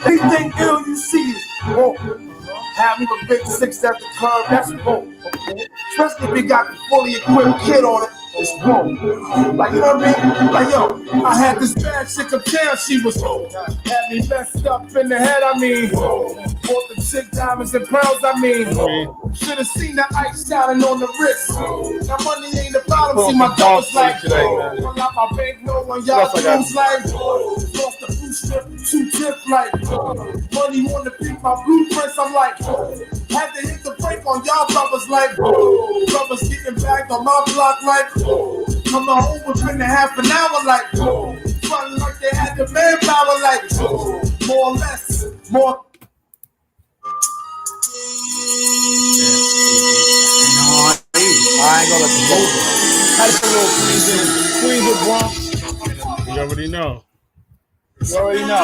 Anything ill you see is wrong. Have me a big 6 at the club, that's wrong. Especially if you got the fully equipped kid on it, it's wrong. Like, you know what I mean? Like, yo, I had this bad chick uptown, she was wrong. Had me messed up in the head, I mean. Bought the chick diamonds and pearls, I mean. Should've seen the ice shining on the wrist. Now money ain't the problem, see my dogs like, pull out my bank, no one y'all close like, off the blue strip, 2 tip like, money on the beat, my blueprints, I'm like, had to hit the brake on y'all brothers like, brothers getting back on my block like, coming home within a half an hour like, running like they had the manpower like, more or less, more. I ain't gonna let you go. Had some little Queens of Bronx. You already know. You already know.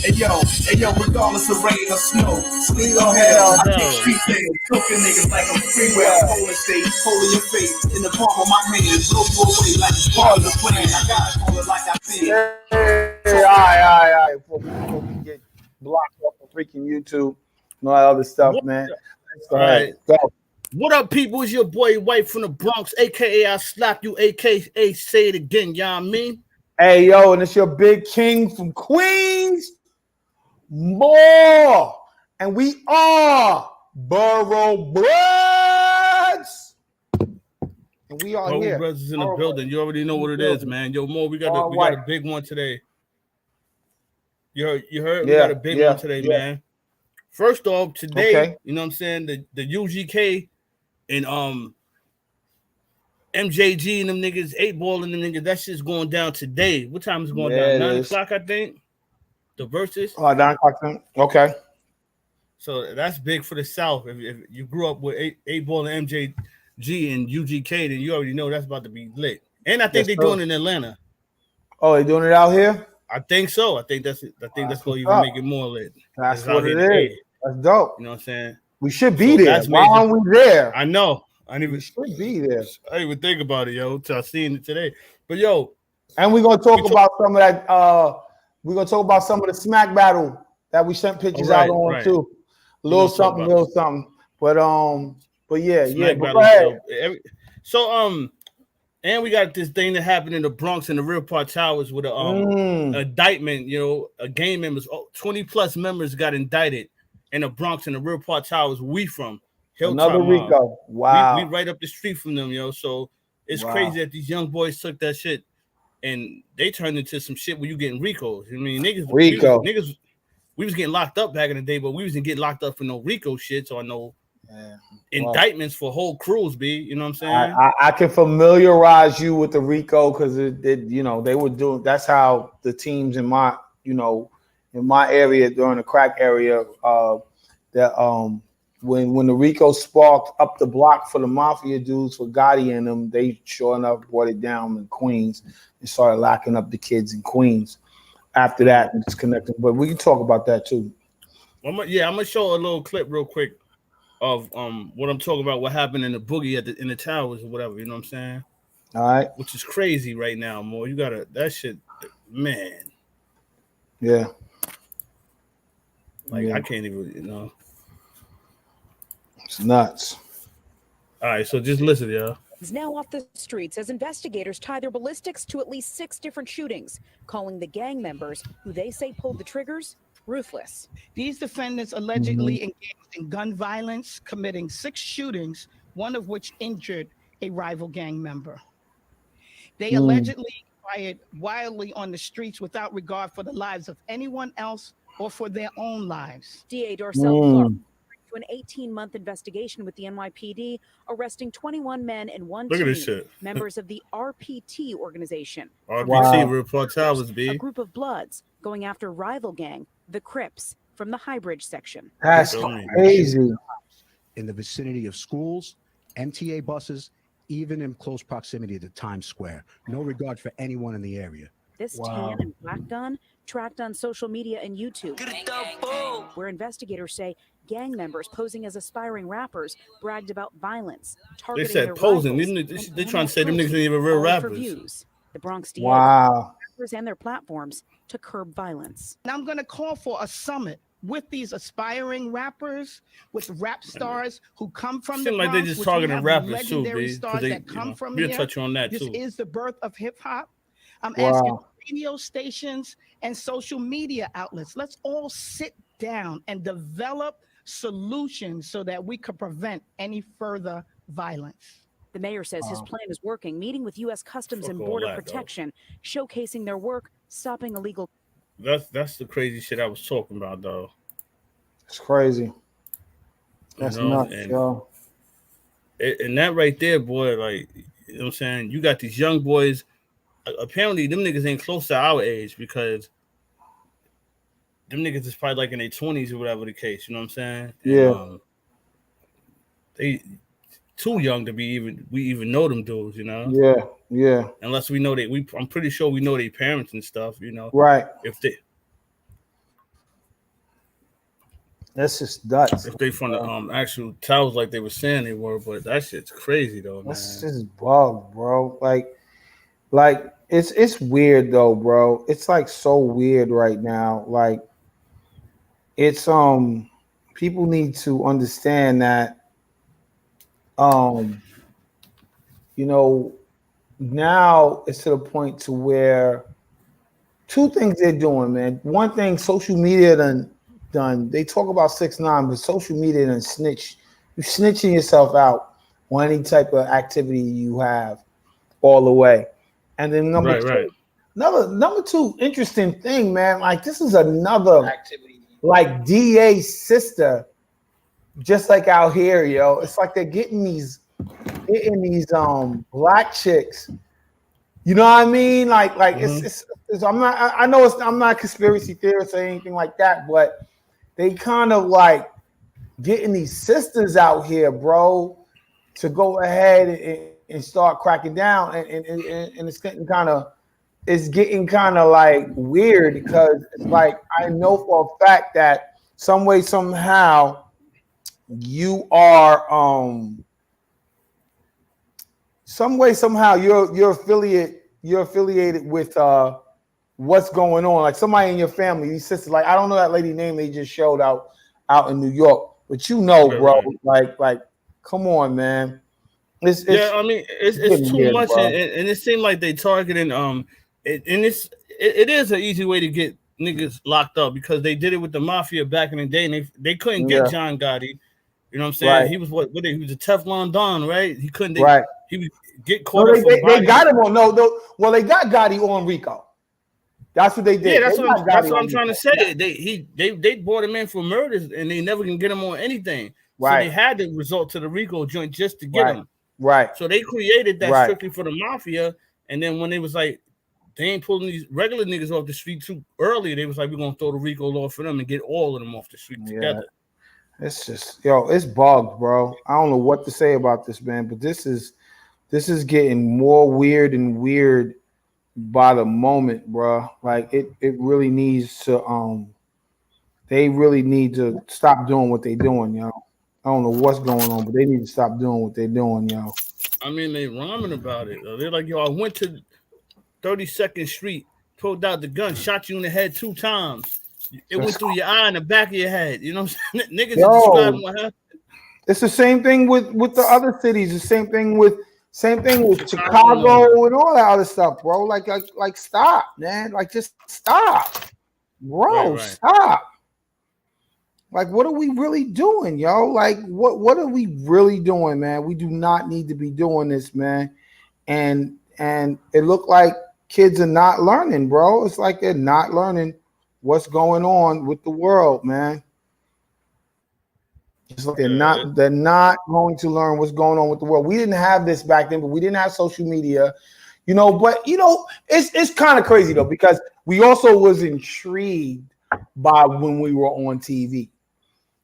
Hey yo, regardless of rain or snow, still on hell. I keep street things, cooking niggas like I'm freeway. Holding state, holding your face in the palm of my hand, blow you away like it's part of the plan. I gotta call it like I said. Hey, all right. Before we get blocked off of freaking YouTube and all that other stuff, man. All right. Go. What up, people? It's your boy White from the Bronx, aka I slap you, aka say it again, you know what I mean? Hey, yo, and it's your big king from Queens. More. And we are Borough Bloods. And we are here. Brothers is in the building. You already know what it is, man. Yo, Mo, we got a big one today. You heard? Yeah, we got a big one today, man. First off, today, you know what I'm saying? The UGK and MJG and them niggas, 8-ball and them niggas, that shit's going down today. What time is it going down? 9 o'clock, I think. The Versus. 9 o'clock. Okay. So that's big for the South. If you grew up with 8-ball and MJG and UGK, then you already know that's about to be lit. And I think they're doing it in Atlanta. Oh, they're doing it out here? I think so. I think that's going to even make it more lit. That's what it is. That's dope. You know what I'm saying? We should be there. Why aren't we there? I know. We should be there. I didn't even think about it, yo, till I seen it today. But yo, and we're gonna talk about some of that. We're gonna talk about some of the smack battle that we sent pictures out on too. A little something. But yeah. But go ahead. So and we got this thing that happened in the Bronx in the Real Park Towers with a indictment. You know, a gang members, 20 plus members got indicted in the Bronx in the Real Park Towers. We from Hilltop another Rico. Wow, we right up the street from them, yo. So it's crazy that these young boys took that shit and they turned into some shit where you getting Ricos. I mean, niggas, we was getting locked up back in the day, but we wasn't getting locked up for no Rico shit. So I know indictments for whole crews, B. You know what I'm saying? I can familiarize you with the Rico because you know, they were doing. That's how the teams in my area during the crack area when the Rico sparked up the block for the mafia dudes for Gotti and them, they sure enough brought it down in Queens and started locking up the kids in Queens. After that, and disconnecting. But we can talk about that too. I'm gonna show a little clip real quick of what I'm talking about. What happened in the boogie in the towers or whatever. You know what I'm saying? All right. Which is crazy right now, Mo. You gotta that shit, man. Yeah. I can't even, It's nuts. All right, so just listen, y'all. Is now off the streets as investigators tie their ballistics to at least 6 different shootings, calling the gang members who they say pulled the triggers ruthless. These defendants allegedly engaged in gun violence, committing 6 shootings, one of which injured a rival gang member. They allegedly fired wildly on the streets without regard for the lives of anyone else or for their own lives. DA Darcel Clark to an 18-month investigation with the NYPD, arresting 21 men and 1 team, members of the RPT organization. RPT, Report Towers, B. A group of Bloods going after rival gang, the Crips, from the Highbridge section. That's crazy. In the vicinity of schools, MTA buses, even in close proximity to Times Square. No regard for anyone in the area. This tan and black gun tracked on social media and YouTube. where investigators say gang members posing as aspiring rappers bragged about violence, targeting They said their posing. rivals, They trying to say them niggas ain't even real all for rappers. views. The Bronx DA rappers and their platforms to curb violence. And I'm going to call for a summit with these aspiring rappers, with rap stars who come from the Bronx. Seem like they just targeting rappers too, legendary B. stars that come from we'll here. touch on that This too. is the birth of hip hop. I'm asking radio stations and social media outlets. Let's all sit down and develop solutions so that we could prevent any further violence. The mayor says his plan is working, meeting with U.S. Customs and Border Protection, showcasing their work, stopping illegal. That's the crazy shit I was talking about, though. It's crazy. That's nuts, yo. And that right there, boy, like, you know what I'm saying? You got these young boys. Apparently, them niggas ain't close to our age because them niggas is probably like in their 20s or whatever the case. You know what I'm saying? Yeah. And, they too young to be we even know them dudes, you know? Yeah, yeah. Unless we know I'm pretty sure we know their parents and stuff, you know? Right. That's just nuts. If they from the actual towers like they were saying they were, but that shit's crazy though, man. That's just bugged, bro. Like it's weird though, bro. It's like so weird right now. Like it's people need to understand that you know, now it's to the point to where two things they're doing, man. One thing social media done. They talk about 6ix9ine, but social media done snitch. You're snitching yourself out on any type of activity you have all the way. And then number two interesting thing, man. Like this is another activity, like DA's sister, just like out here, yo. It's like they're getting these black chicks. You know what I mean? Like it's I'm not a conspiracy theorist or anything like that, but they kind of like getting these sisters out here, bro, to go ahead and start cracking down, and it's getting kind of like weird because it's like I know for a fact that some way somehow you are you're affiliated with what's going on. Like somebody in your family, these sisters, like I don't know that lady name they just showed out in New York, but you know, bro, like come on, man. It's too weird, much, and it seemed like they targeting it is an easy way to get niggas locked up because they did it with the mafia back in the day, and they couldn't get John Gotti. You know what I'm saying? Right. He was he was a Teflon Don, right? He couldn't. He would get caught. No, they got him on well, they got Gotti on Rico. That's what they did. Yeah, that's what I'm trying to say. Yeah. They brought him in for murders, and they never can get him on anything. Right. So they had to resort to the Rico joint just to get him. Right. So they created that strictly for the mafia, and then when they was like, they ain't pulling these regular niggas off the street too early, they was like, we're gonna throw the Rico law for them and get all of them off the street together. It's just it's bugged, bro. I don't know what to say about this, man, but this is getting more weird and weird by the moment, bro. Like it really needs to they really need to stop doing what they're doing, yo. I don't know what's going on, but they need to stop doing what they're doing, yo. I mean, they rhyming about it. They're like, yo, I went to 32nd Street, pulled out the gun, shot you in the head 2 times. It went through your eye and the back of your head. You know what I'm saying? Niggas are describing what happened. It's the same thing with the other cities. The same thing with Chicago and all that other stuff, bro. Like stop, man. Like just stop, bro. Right. Stop. Like, what are we really doing, yo? Like, what are we really doing, man? We do not need to be doing this, man. And it looked like kids are not learning, bro. It's like they're not learning what's going on with the world, man. It's like they're not going to learn what's going on with the world. We didn't have this back then, but we didn't have social media, you know. But you know, it's kind of crazy though, because we also was intrigued by when we were on TV.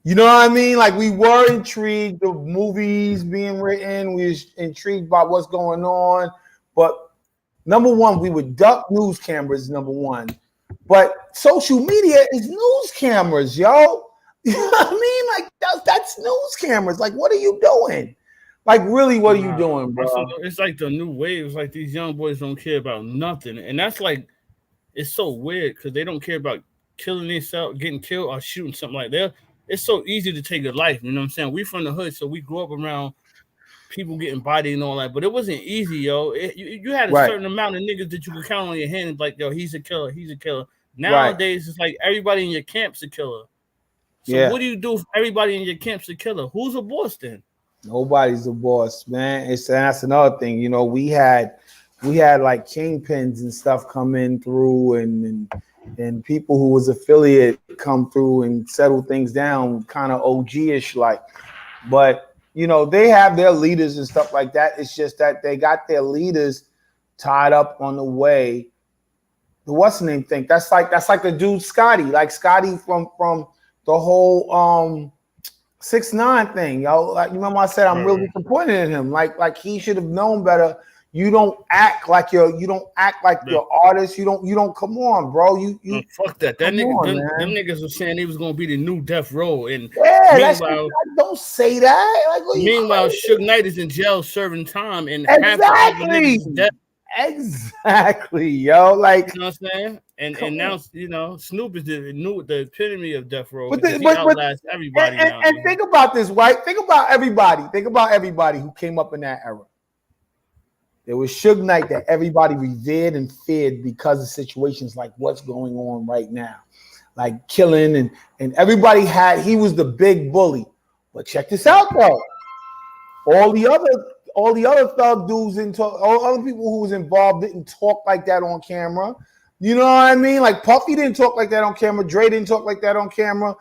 You know what I mean? Like we were intrigued of movies being written. We was intrigued by what's going on. But number one, we would duck news cameras, number one. But social media is news cameras, yo. You know what I mean? Like that's news cameras. Like, what are you doing? Like, really, what are you doing, bro? It's like the new wave. It's like these young boys don't care about nothing, and that's like, it's so weird because they don't care about killing themselves, getting killed, or shooting something like that. It's so easy to take a life. You know what I'm saying? We from the hood, so we grew up around people getting bodied and all that, but it wasn't easy, yo. You had a certain amount of niggas that you could count on your hand and like, yo, he's a killer, he's a killer. Nowadays, it's like everybody in your camp's a killer. So what do you do if everybody in your camp's a killer? Who's a boss then? Nobody's a boss, man. That's another thing. You know, we had like kingpins and stuff come in through, and people who was affiliate come through and settle things down, kind of OG-ish like. But you know, they have their leaders and stuff like that. It's just that they got their leaders tied up on the way. What's the name thing? That's like the dude Scotty, like Scotty from the whole 6ix9ine thing, yo. Like, you remember I said I'm really disappointed in him. Like he should have known better. You don't act like your artist. You don't come on, bro. You fuck that. That nigga, them niggas were saying he was gonna be the new Death Row, and meanwhile, don't say that. Like, meanwhile, Suge Knight is in jail serving time, and exactly, yo. Like, you know what I'm saying? And now, you know, Snoop is the epitome of Death Row. But he outlasts everybody now. And think about this, right? Think about everybody. Think about everybody who came up in that era. There was Suge Knight that everybody revered and feared because of situations like what's going on right now, like killing and everybody he was the big bully. But check this out, though. All the other thug dudes didn't talk. All other people who was involved didn't talk like that on camera. You know what I mean? Like Puffy didn't talk like that on camera. Dre didn't talk like that on camera.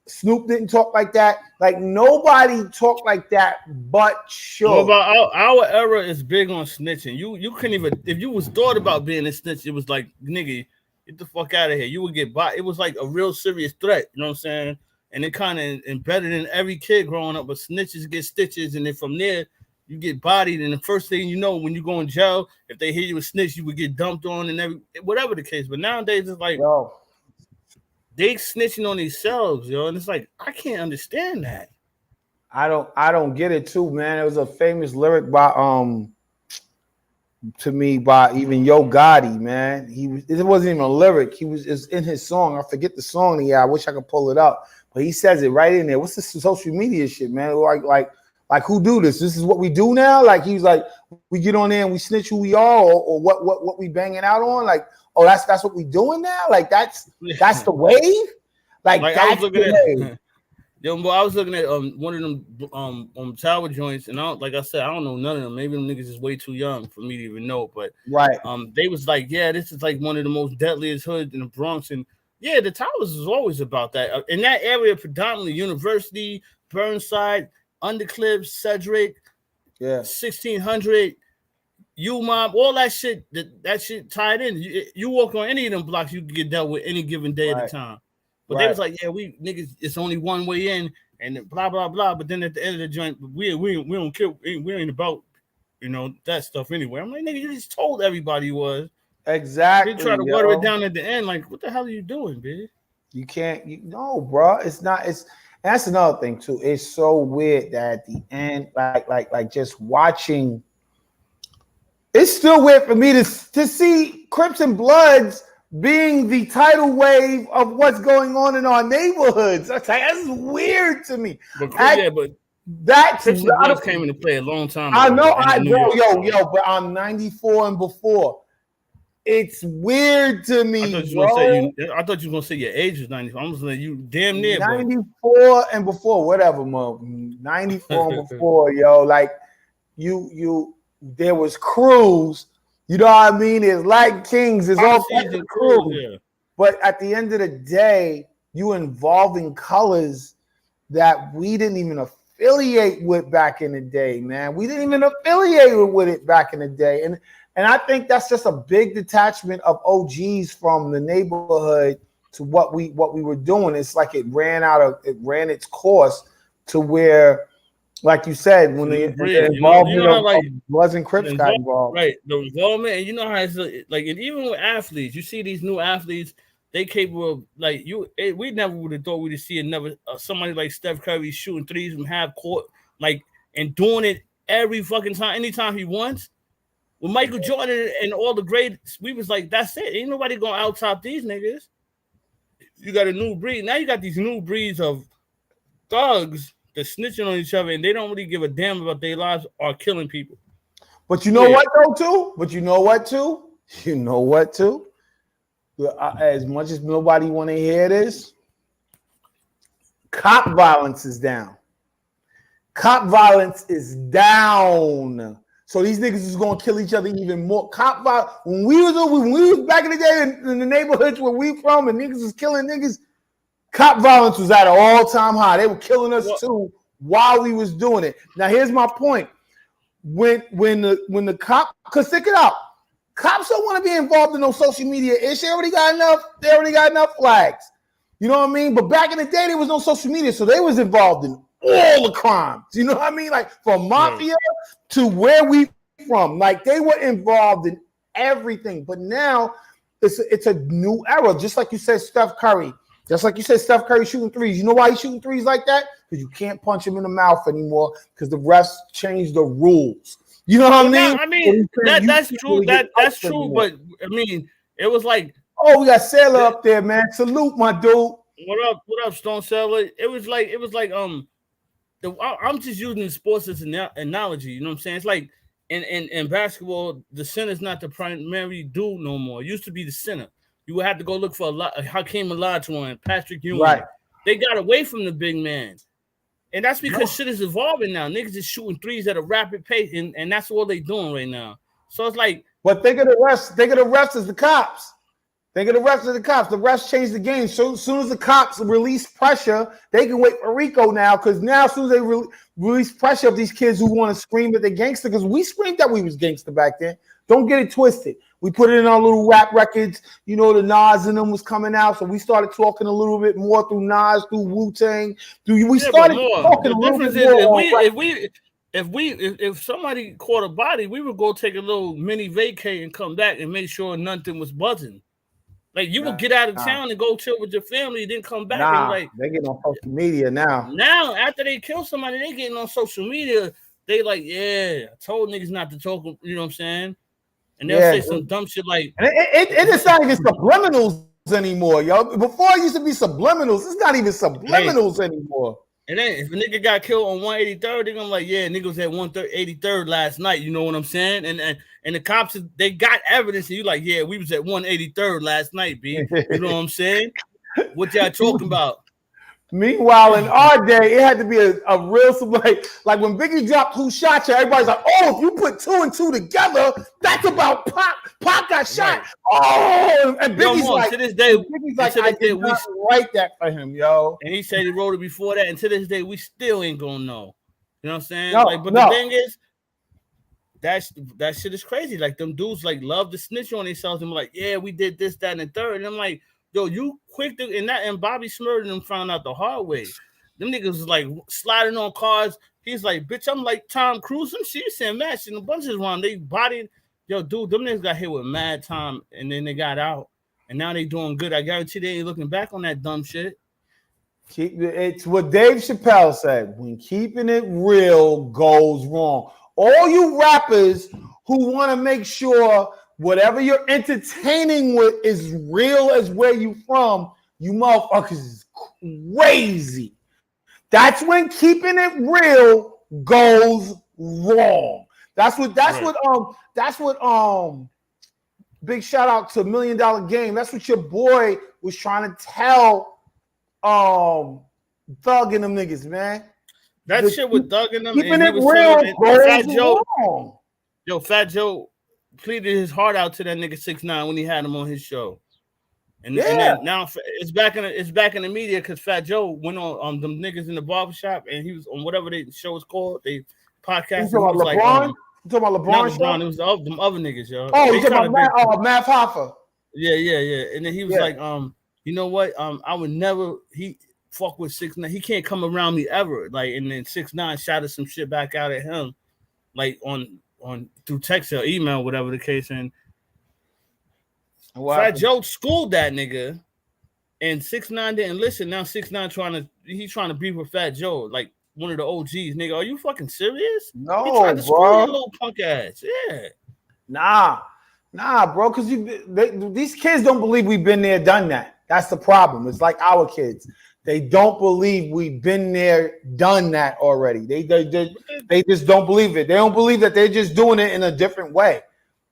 Snoop didn't talk like that. Like nobody talked like that but Suge. Well, our era is big on snitching. You couldn't even, if you was thought about being a snitch, it was like, nigga, get the fuck out of here. You would get bought. It was like a real serious threat. You know what I'm saying? And it kind of embedded in every kid growing up. But snitches get stitches, and then from there you get bodied. And the first thing you know, when you go in jail, if they hear you a snitch, you would get dumped on and whatever the case. But nowadays it's like, they snitching on themselves, yo, and it's like I can't understand that. I don't get it too, man. It was a famous lyric by to me by even Yo Gotti, man. It wasn't even a lyric. It's in his song. I forget the song. Yeah, I wish I could pull it up, but he says it right in there. What's this social media shit, man? Like who do this? This is what we do now. Like he's like, we get on there and we snitch who we are, or what we banging out on. Like, oh, that's what we doing now. Like that's the wave. Like I was looking at, yo, boy, I was looking at one of them tower joints, and like I said, I don't know none of them. Maybe them niggas is way too young for me to even know. But they was like, yeah, this is like one of the most deadliest hoods in the Bronx, and yeah, the towers is always about that. In that area, predominantly University, Burnside, Undercliff, Cedric, 1600, U-Mob, all that shit. That shit tied in. You walk on any of them blocks, you can get dealt with any given day at a time. But they was like, yeah, we niggas, it's only one way in, and blah blah blah. But then at the end of the joint, we don't care. We ain't about, you know, that stuff anyway. I'm like, nigga, you just told everybody you was. Exactly. They try to water it down at the end. Like, what the hell are you doing, bitch? You can't. No, bro. It's not. That's another thing too. It's so weird that at the end, like just watching. It's still weird for me to see Crips and Bloods being the tidal wave of what's going on in our neighborhoods. That's weird to me. But that's Crips and Bloods came into play a long time ago. I know, but I'm 94 and before. It's weird to me. I thought you were gonna say your age was 94. I'm just like, you damn near 94 and before, whatever, man. 94 and before, yo. Like you there was crews. You know what I mean? There's like Kings, there's all kinds of crews. Yeah. But at the end of the day, you involving colors that we didn't even affiliate with back in the day, man. We didn't even affiliate with it back in the day. And I think that's just a big detachment of OGs from the neighborhood to what we were doing. It's like it ran its course to where, like you said, when the involvement of Bloods and Crips got involved. Right. The involvement, and you know how it's like, and even with athletes, you see these new athletes, they capable of like you. We never would have thought we'd see somebody like Steph Curry shooting threes from half court, like and doing it every fucking time, anytime he wants. With Michael Jordan and all the greats, we was like, that's it. Ain't nobody gonna out top these niggas. You got a new breed. Now you got these new breeds of thugs that snitching on each other and they don't really give a damn about their lives or killing people. But you know what though too? You know what too? As much as nobody want to hear this, cop violence is down. Cop violence is down. So these niggas is gonna kill each other even more. Cop violence. When we was back in the day in the neighborhoods where we from, and niggas was killing niggas, cop violence was at an all-time high. They were killing us too while we was doing it. Now here's my point. When the cop, cause stick it out, cops don't want to be involved in no social media issue. They already got enough flags. You know what I mean? But back in the day, there was no social media, so they was involved in all the crimes. You know what I mean? Like from mafia to where we from. Like they were involved in everything. But now it's a new era. Just like you said, Steph Curry. Just like you said, Steph Curry shooting threes. You know why he's shooting threes like that? Because you can't punch him in the mouth anymore because the refs changed the rules. You know what I mean? I mean, that's true. That's true. Anymore. But I mean, it was like, oh, we got Sailor up there, man. Salute, my dude. What up, Stone Sailor? It was like I'm just using sports as an analogy. You know what I'm saying? It's like in basketball, the center's not the primary dude no more. It used to be the center. You would have to go look for Hakeem Olajuwon, Patrick Ewing. Right. They got away from the big man. And that's because shit is evolving now. Niggas is shooting threes at a rapid pace, and that's all they doing right now. So it's like, but think of the refs as the cops. Think of the refs as the cops. The refs changed the game. So as soon as the cops release pressure, they can wait for Rico now. Because now, as soon as they release pressure of these kids who want to scream that they're gangster, because we screamed that we was gangster back then. Don't get it twisted. We put it in our little rap records. You know, the Nas and them was coming out, so we started talking a little bit more through Nas, through Wu-Tang. We started talking a little bit more. If somebody caught a body, we would go take a little mini vacay and come back and make sure nothing was buzzing. Like you would get out of town and go chill with your family, then come back and like they get on social media now. Now after they kill somebody, they getting on social media. They like, I told niggas not to talk. You know what I'm saying? And they'll say some dumb shit like it's not even subliminals anymore, yo. Before it used to be subliminals. It's not even subliminals anymore. And then if a nigga got killed on 183rd, they're gonna like, nigga was at 183rd last night. You know what I'm saying? And the cops, they got evidence, and you like, we was at 183rd last night, B. You know what I'm saying? What y'all talking about? Meanwhile, in our day, it had to be a real like when Biggie dropped "Who Shot You?" Everybody's like, "Oh, if you put 2 and 2 together, that's about Pac. Pac got shot." Right. Oh, and Biggie's like, to this day, I did not write that for him, yo. And he said he wrote it before that, and to this day, we still ain't gonna know. You know what I'm saying? The thing is, that shit is crazy. Like them dudes like love to snitch on themselves and be like, we did this, that, and the third. And I'm like, yo, you quick to and Bobby Smurd and them found out the hard way. Them niggas was like sliding on cars. He's like, bitch, I'm like Tom Cruise. Some shit saying match and a bunch of them. They bodied, yo, dude, them niggas got hit with mad time and then they got out. And now they doing good. I guarantee they ain't looking back on that dumb shit. It's what Dave Chappelle said. When keeping it real goes wrong. All you rappers who want to make sure whatever you're entertaining with is real as where you from, you motherfuckers is crazy. That's when keeping it real goes wrong. That's what big shout out to $1 Million Game. That's what your boy was trying to tell Thug and them niggas, man. That shit with Thug and them. Keeping it real goes wrong. Yo, Fat Joe pleaded his heart out to that nigga 6ix9ine when he had him on his show, and then now it's back in the media because Fat Joe went on them niggas in the barbershop and he was on whatever the show was called. They podcast. You talking about LeBron? You talking about LeBron? Not LeBron. It was them other niggas, yo. Oh, you talking about Matt Hoffa? Yeah. And then he was like, you know what? I would never fuck with 6ix9ine. He can't come around me ever. Like, and then 6ix9ine shouted some shit back out at him, like on through text or email, whatever the case. And Fat Joe schooled that nigga And 6ix9ine didn't listen. Now 6ix9ine he's trying to beef with Fat Joe, like one of the OGs. Nigga, are you fucking serious? No, he tried to school bro. your little punk ass. Yeah. Nah, bro. Because these kids don't believe we've been there, done that. That's the problem. It's like our kids. They don't believe we've been there, done that already. They just don't believe it. They don't believe that they're just doing it in a different way.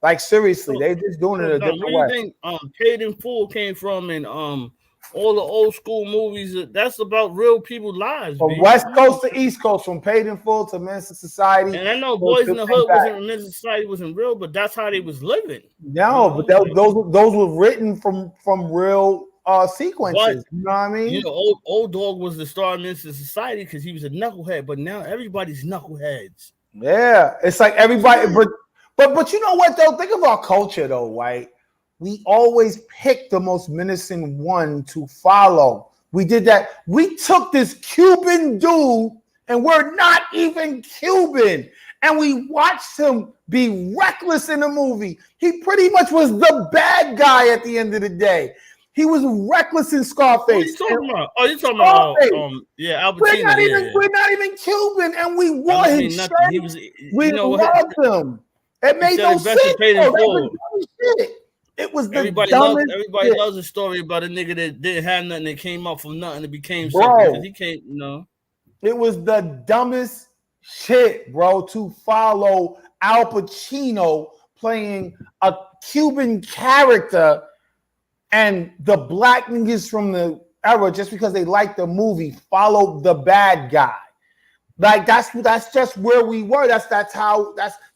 Like seriously, they're just doing it a different way. Where do you think Paid in Full came from, and all the old school movies? That's about real people's lives. From West Coast to East Coast, from Paid in Full to Men's Society. And I know Boys in the Hood Men's Society wasn't real, but that's how they was living. No, but those were written from real sequences. You know what I mean? You know, old Dog was the star of Men's Society because he was a knucklehead, but now everybody's knuckleheads. Yeah, it's like everybody, but you know what though? Think of our culture though, right? We always pick the most menacing one to follow. We did that. We took this Cuban dude, and we're not even Cuban, and we watched him be reckless in the movie. He pretty much was the bad guy at the end of the day. He was reckless in Scarface. What are you talking about? Oh, you're talking about yeah, Al Pacino. We're not even Cuban, and we wore his shirt. We loved him. It made no sense. It was the dumbest. Everybody loves a story about a nigga that didn't have nothing, that came up from nothing, and became something because he can't. It was the dumbest shit, bro. To follow Al Pacino playing a Cuban character, and the black niggas from the era, just because they liked the movie, followed the bad guy. Like that's just where we were.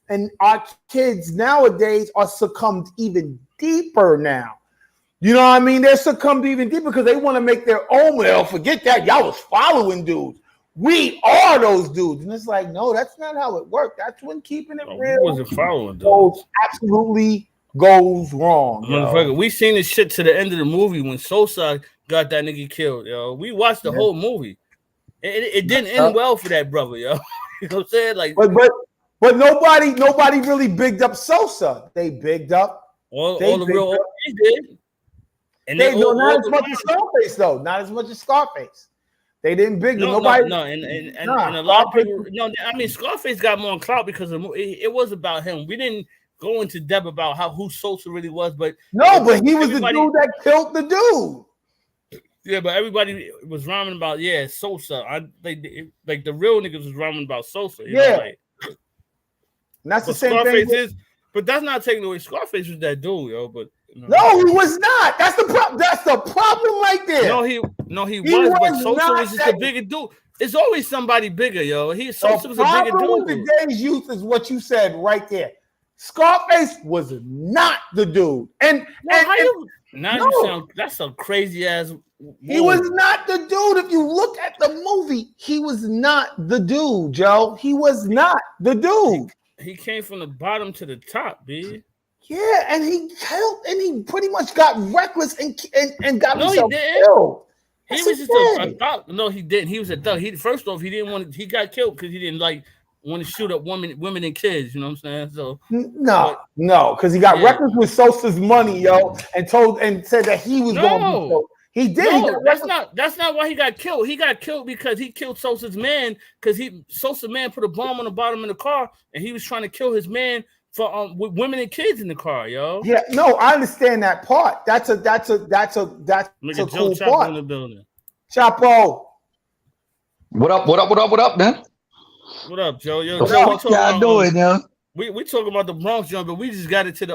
And our kids nowadays are succumbed even deeper now. You know what I mean? They're succumbed even deeper because they want to make their own. Well, forget that. Y'all was following dudes. We are those dudes. And it's like, no, that's not how it worked. That's when keeping it real wasn't following dudes. Absolutely goes wrong. Motherfucker, we seen this shit to the end of the movie when Sosa got that nigga killed, yo. We watched the whole movie. It didn't end well for that brother, yo. You know what I'm saying? Like, but nobody really bigged up Sosa. They bigged up all the real OGs did. And not as much as Scarface though. Not as much as Scarface. They didn't big nobody. No, and a lot of people. No, I mean Scarface got more clout because it was about him. We didn't go into depth about who Sosa really was, but but he was the dude that killed the dude. Yeah, but everybody was rhyming about Sosa. Like the real niggas was rhyming about Sosa. You know, like, and that's the same Scarface thing. But that's not taking away. Scarface was that dude, yo. But no, he was not. That's the problem. That's the problem right there. No, he was. But Sosa was just a bigger dude. It's always somebody bigger, yo. Sosa was a bigger dude. With today's youth is what you said right there. Scarface was not the dude. That's a crazy ass. He was not the dude. If you look at the movie, he was not the dude, Joe. He was not the dude. He came from the bottom to the top, B. Yeah, and he killed, and he pretty much got reckless and got himself killed. He was just a thug. No, he didn't. He was a thug. First off, he got killed because he didn't want to shoot up women and kids. You know what I'm saying? So no, because he got reckless with Sosa's money, yo, and said that he was going to be killed. He did. No, that's not why he got killed. He got killed because he killed Sosa's man because Sosa's man put a bomb on the bottom of the car and he was trying to kill his man for with women and kids in the car, yo. Yeah, no, I understand that part. That's a cool part. In the building. Chapo. What up, man? What up, Joe? Yo, what y'all doing, yo? We talking about the Bronx jump, but we just got it to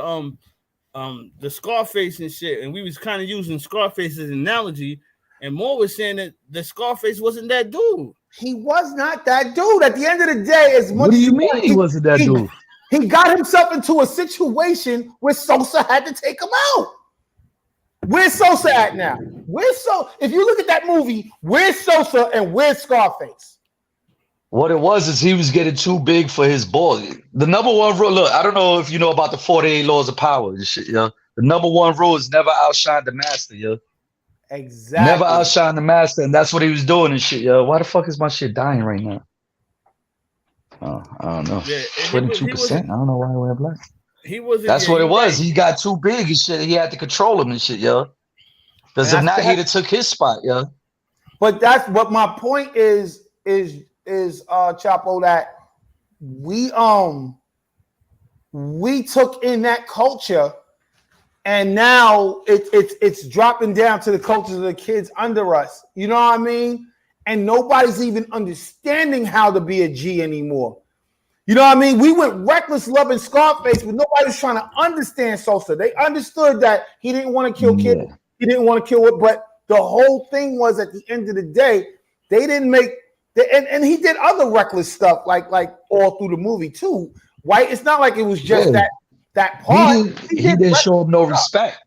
the Scarface and shit, and we was kind of using Scarface as an analogy, and Moore was saying that the Scarface wasn't that dude. He was not that dude. At the end of the day, as much what do you mean he wasn't that dude? He got himself into a situation where Sosa had to take him out. Where's Sosa at now? If you look at that movie, where's Sosa and where's Scarface? What it was is he was getting too big for his boss. The number one rule, look, I don't know if you know about the 48 laws of power and shit, yo. The number one rule is never outshine the master, yo. Exactly. Never outshine the master, and that's what he was doing and shit, yo. Why the fuck is my shit dying right now? Oh, I don't know. Yeah, 22%. I don't know why I wear black. He wasn't. That's what it was. He got too big and shit. He had to control him and shit, yo. Because if not, he'd have took his spot, yeah. But that's what my point is Chapo, that we took in that culture, and now it's dropping down to the cultures of the kids under us. You know what I mean? And nobody's even understanding how to be a G anymore. You know what I mean? We went reckless loving Scarface, but nobody's trying to understand Sosa. They understood that he didn't want to kill kids. He didn't want to kill it, but the whole thing was, at the end of the day, they didn't make and he did other reckless stuff like all through the movie too. Right? It's not like it was just that part. He didn't show him no respect.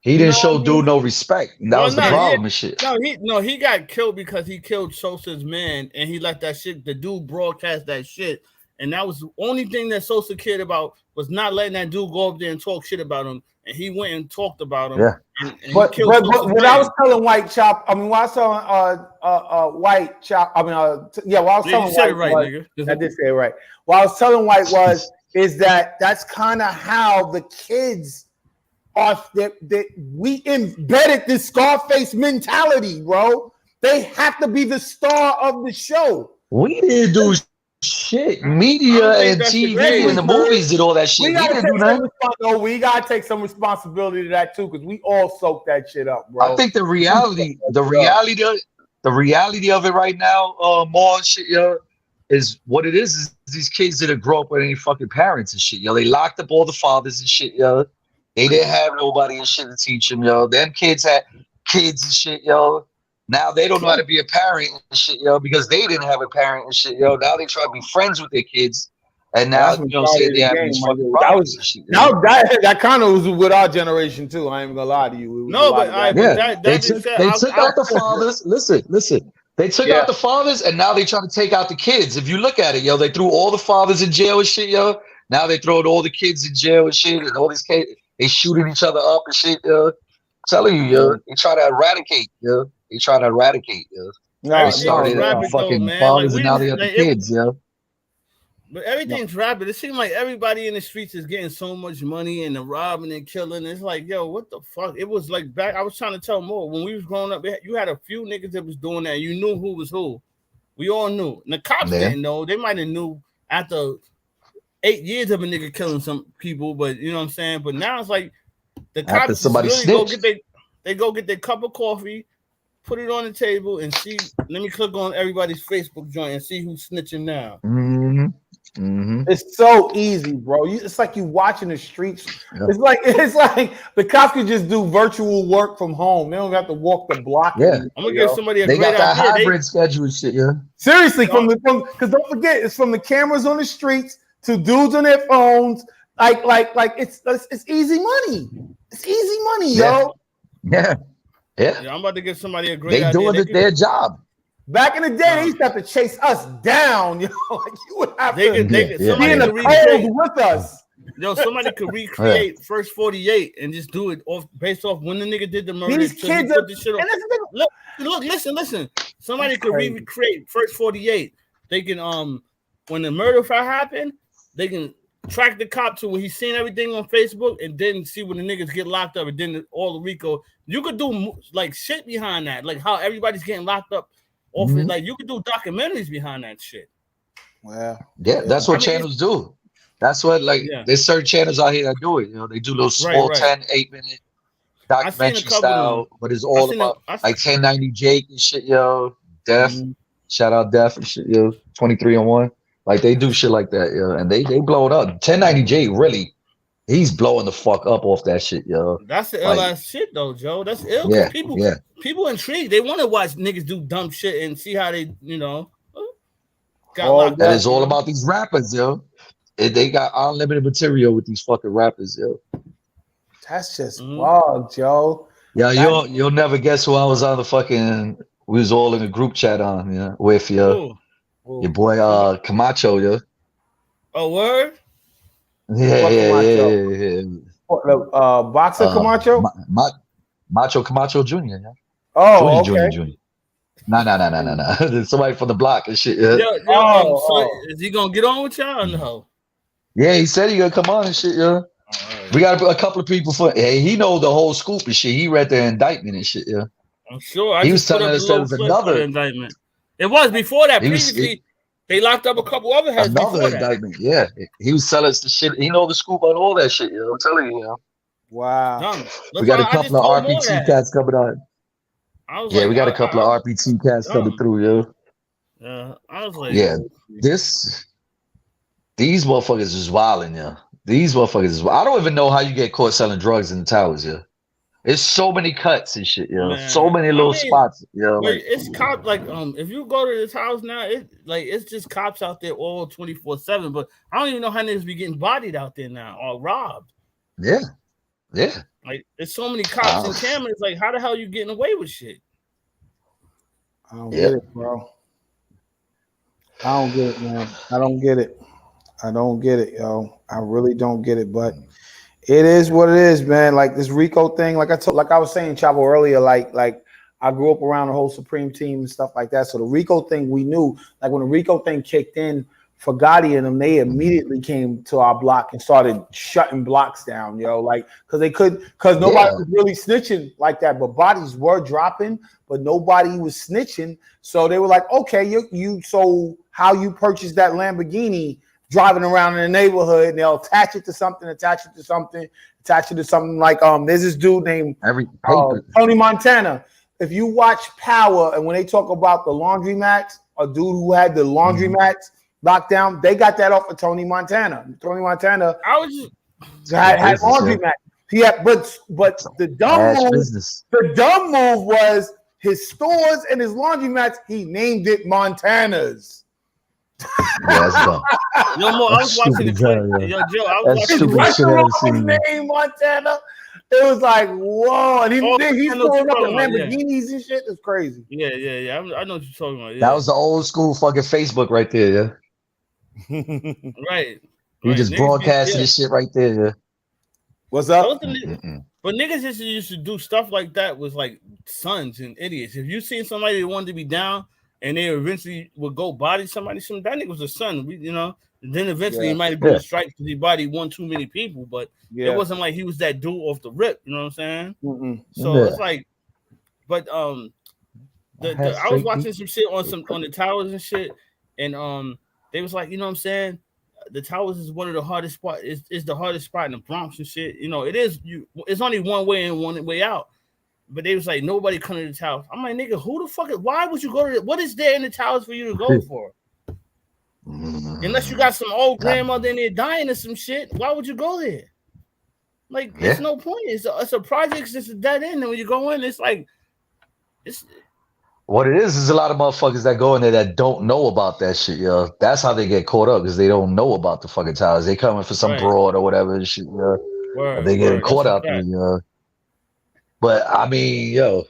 He didn't show dude no respect. That was the problem and shit. He got killed because he killed Sosa's man, and he let that shit. The dude broadcast that shit, and that was the only thing that Sosa cared about, was not letting that dude go up there and talk shit about him. And he went and talked about him. Yeah. And but when I was telling White Chop, I mean, when I was telling White Chop, I mean, while I was telling White, right, nigga. I did say it right. What I was telling White is that's kind of how the kids are. That we embedded this Scarface mentality, bro. They have to be the star of the show. We didn't do shit. Media and TV and the movies did all that shit. We didn't do nothing. No, we gotta take some responsibility to that too, because we all soaked that shit up, bro. I think the reality of it right now, more shit, yo, is what it is these kids didn't grow up with any fucking parents and shit, yo. They locked up all the fathers and shit, yo. They didn't have nobody and shit to teach them, yo. Them kids had kids and shit, yo. Now they don't know how to be a parent and shit, yo, because they didn't have a parent and shit, yo. Now they try to be friends with their kids, and now you know say they have these fucking problems and shit. Now that kind of was with our generation too. I ain't gonna lie to you. No, but they took out the fathers. Listen. They took out the fathers, and now they trying to take out the kids. If you look at it, yo, they threw all the fathers in jail and shit, yo. Now they throwing all the kids in jail and shit, and all these kids, they shooting each other up and shit, yo. I'm telling you, yo, they try to eradicate, yo. They try to eradicate, yo. They started fucking fathers, and now they have the kids, yo. But everything's rapid. It seems like everybody in the streets is getting so much money and the robbing and killing. It's like, yo, what the fuck? It was like back. I was trying to tell more when we was growing up. You had a few niggas that was doing that. You knew who was who. We all knew. And the cops didn't know. They might have knew after 8 years of a nigga killing some people. But you know what I'm saying. But now it's like the cops really go get their cup of coffee, put it on the table, and see. Let me click on everybody's Facebook joint and see who's snitching now. Mm-hmm. Mm-hmm. It's so easy, bro. It's like you watching the streets. Yeah. It's like the cops can just do virtual work from home. They don't have to walk the block. Yeah, I'm gonna give somebody a great idea. They got that hybrid schedule shit. Yeah, seriously, because don't forget, it's from the cameras on the streets to dudes on their phones. Like it's easy money. It's easy money, yo. Yeah. I'm about to give somebody a great idea. They doing their job. Back in the day, they used to have to chase us down, yo. Like you would have to be in the cold with us. Yo, somebody could recreate First 48 and just do it based off when the nigga did the murder. These kids put this shit on. Look, listen. Somebody could recreate First 48. They can when the murder happened, they can track the cop to when he's seen everything on Facebook and then see when the niggas get locked up and then all the RICO. You could do like shit behind that, like how everybody's getting locked up. Like you could do documentaries behind that shit. Well, that's what channels do. That's what there's certain channels out here that do it. You know, they do those small 10-8 minute documentary style, but it's all about like 1090 Jake and shit, yo. Def, shout out Def and shit, yo. 23-on-1, like they do shit like that, yo, and they blow it up. 1090 Jake really. He's blowing the fuck up off that shit, yo. That's the ill ass shit, though, Joe. That's ill. People intrigued. They want to watch niggas do dumb shit and see how they, you know, got locked up. That is all about these rappers, yo. They got unlimited material with these fucking rappers, yo. That's just wild, Joe. Yeah, you'll never guess who I was on the fucking. We was all in a group chat on, with your boy Camacho, yo. Oh, word. Yeah. Boxer Camacho? Macho Camacho Jr. Yeah. Oh, Jr. No. Somebody from the block and shit. Yeah. So is he gonna get on with y'all or no? Yeah, he said he gonna come on and shit, yeah. We got a couple of people for. Hey, he know the whole scoop and shit. He read the indictment and shit. Yeah, I'm sure. He was telling us there was another indictment. It was before that. He was- Previously, they locked up a couple other heads another before that. indictment. Yeah, he was telling us the shit. He know the scoop on all that shit. I'm telling you. Wow. We got a couple of RPT cats coming on. Yeah, we got a couple of RPT cats coming through, yo. Yeah, I was like, these motherfuckers is wilding, yeah. These motherfuckers is wild. I don't even know how you get caught selling drugs in the towers, yeah. There's so many cuts and shit, yo. So many little spots, yo. Like, it's cops. Like, if you go to this house now, it's just cops out there all 24/7. But I don't even know how niggas be getting bodied out there now or robbed. Yeah. Like, there's so many cops and cameras. Like, how the hell you getting away with shit? I don't get it, bro. I don't get it, man. I don't get it. I don't get it, yo. I really don't get it, but it is what it is, man. Like this Rico thing, like I was saying, Chavo, earlier, like I grew up around the whole Supreme team and stuff like that. So the Rico thing, we knew, like when the Rico thing kicked in for Gotti and them, they immediately came to our block and started shutting blocks down, yo. Like because nobody was really snitching like that, but bodies were dropping, but nobody was snitching. So they were like, okay, you so how you purchased that Lamborghini driving around in the neighborhood, and they'll attach it to something like there's this dude named Tony Montana. If you watch Power, and when they talk about the laundromats, a dude who had the laundromats locked down, they got that off of Tony Montana. Tony Montana had laundromats. Yeah, but the dumb move was his stores and his laundromats. He named it Montana's. Yeah, that's dumb. Yo, Mo, I was watching the clip. Yo, Joe, I was watching the name Montana. It was like, whoa. And he's throwing up Lamborghinis and shit. It's crazy. Yeah. I know what you're talking about. Yeah. That was the old school fucking Facebook right there, yeah. Right. You just broadcasted this shit right there, yeah. What's up? But niggas just used to do stuff like that with like sons and idiots. If you seen somebody that wanted to be down, and they eventually would go body somebody. That nigga was a son, then eventually he might have been a strike because he bodied one too many people, but it wasn't like he was that dude off the rip. You know what I'm saying? So it's like, but I was watching some shit on the towers and shit, and they was like, you know what I'm saying? The towers is one of the hardest spots. It's the hardest spot in the Bronx and shit. You know, it is. It's only one way in, one way out. But they was like, nobody come to the towers. I'm like, nigga, who the fuck? Why would you go to? What is there in the towers for you to go for? Unless you got some old grandmother in there dying or some shit, why would you go there? Like, there's no point. It's a project. It's a dead end. And when you go in, it's like, what it is a lot of motherfuckers that go in there that don't know about that shit, yo. That's how they get caught up because they don't know about the fucking towers. They coming for some broad or whatever and shit, yo. They getting caught up in, yo. But I mean, yo,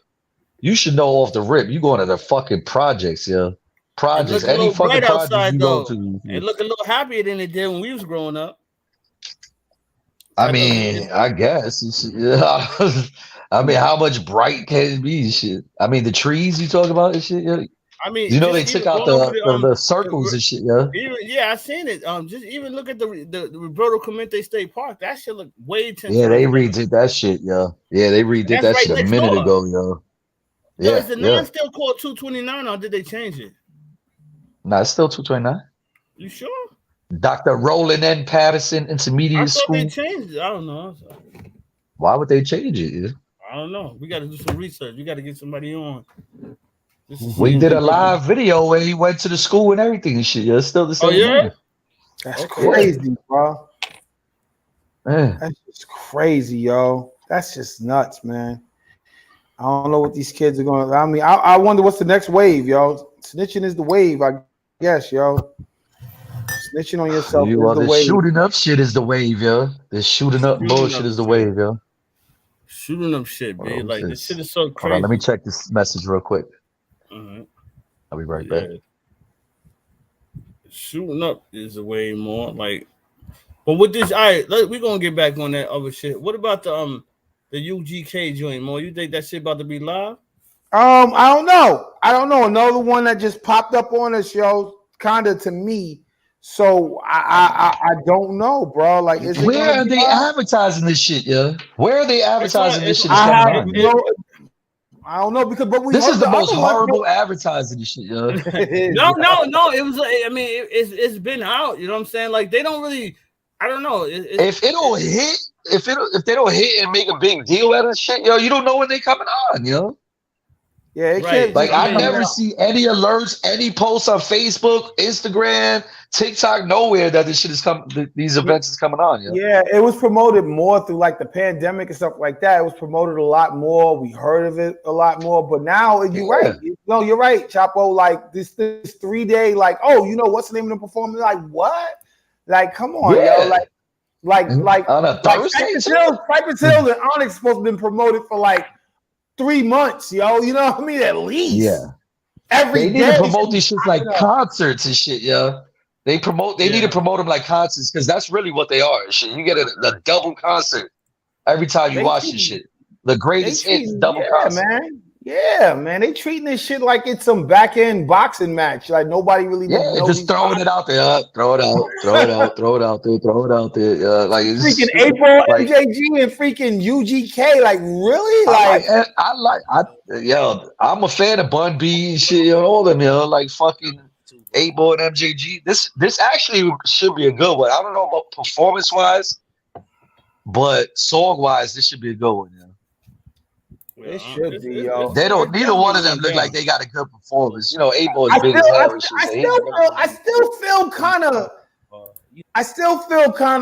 you should know off the rip. You going to the fucking projects, yo. Projects, any fucking project you go to. It look a little happier than it did when we was growing up. I mean, I guess. I mean, how much bright can it be? Shit. I mean, the trees you talk about and shit. Yeah. I mean, you know they took out the circles and shit. Yeah. I seen it. Just even look at the Roberto Clemente State Park. That shit look way too. Yeah, they redid that shit, yo. Yeah, they redid that shit a minute ago, yo. Yeah, is the 9 still called 229 or did they change it? Nah, it's still 229. You sure? Dr. Roland N. Patterson Intermediate School. They changed it. I don't know. Why would they change it? Yeah? I don't know. We got to do some research. We got to get somebody on. We did a live video where he went to the school and everything and shit. It's still the same. Oh, yeah? That's crazy, bro. Man. That's just crazy, yo. That's just nuts, man. I don't know what these kids are going to. I mean, I wonder what's the next wave, yo. Snitching is the wave, I guess, yo. Snitching on yourself is the wave. Shooting up shit is the wave, yo. The shooting up bullshit is the wave, yo. Shooting up shit, man. Like, this shit is so crazy. Hold on, let me check this message real quick. Mm-hmm. I'll be right back. Shooting up is a way more like, but with this, all right, we're gonna get back on that other shit. What about the UGK joint, Mo? You think that shit about to be live? I don't know. Another one that just popped up on us, yo, kinda to me So I don't know, bro. Like, is it Where gonna are be they live? advertising this shit, yo? Where are they advertising this shit is I coming have on? Yo? no. I don't know but we This heard is the most other ones. horrible advertising this shit, yo. No. It was. I mean, it's been out. You know what I'm saying? Like they don't really. I don't know. If it don't hit, if they don't hit and make a big deal out of shit, yo, you don't know when they coming on, yo. Yeah, it Right. can't. Like I coming never out. see any alerts, any posts on Facebook, Instagram, TikTok, nowhere that this shit is coming. These events is coming on, yo. Yeah, it was promoted more through like the pandemic and stuff like that. It was promoted a lot more. We heard of it a lot more. But now you're right. No, you're right, Chapo. Like this 3-day, like, oh, you know what's the name of the performance? Like what? Like, come on, yo. Like on a Thursday. Cypress Hill and Onyx supposed to have been promoted for like 3 months, yo. You know what I mean? At least. Yeah. Every they need day to promote these shits like concerts and shit, yo. They need to promote them like concerts because that's really what they are. Shit. You get a double concert every time you watch this shit. The greatest hits double concert. Man. Yeah, man. They treating this shit like it's some back end boxing match. Like nobody really knows. Just throwing it out there. Throw it out there. Like it's freaking April, like, MJG and freaking UGK. Like really? I'm a fan of Bun B and shit, yo, all them, yo, like fucking 8-Ball and MJG. This actually should be a good one. I don't know about performance wise, but song wise, this should be a good one, yo. It should be, yo. They don't. Neither one of them look like they got a good performance. You know, 8-Ball is big as hell. I still feel kind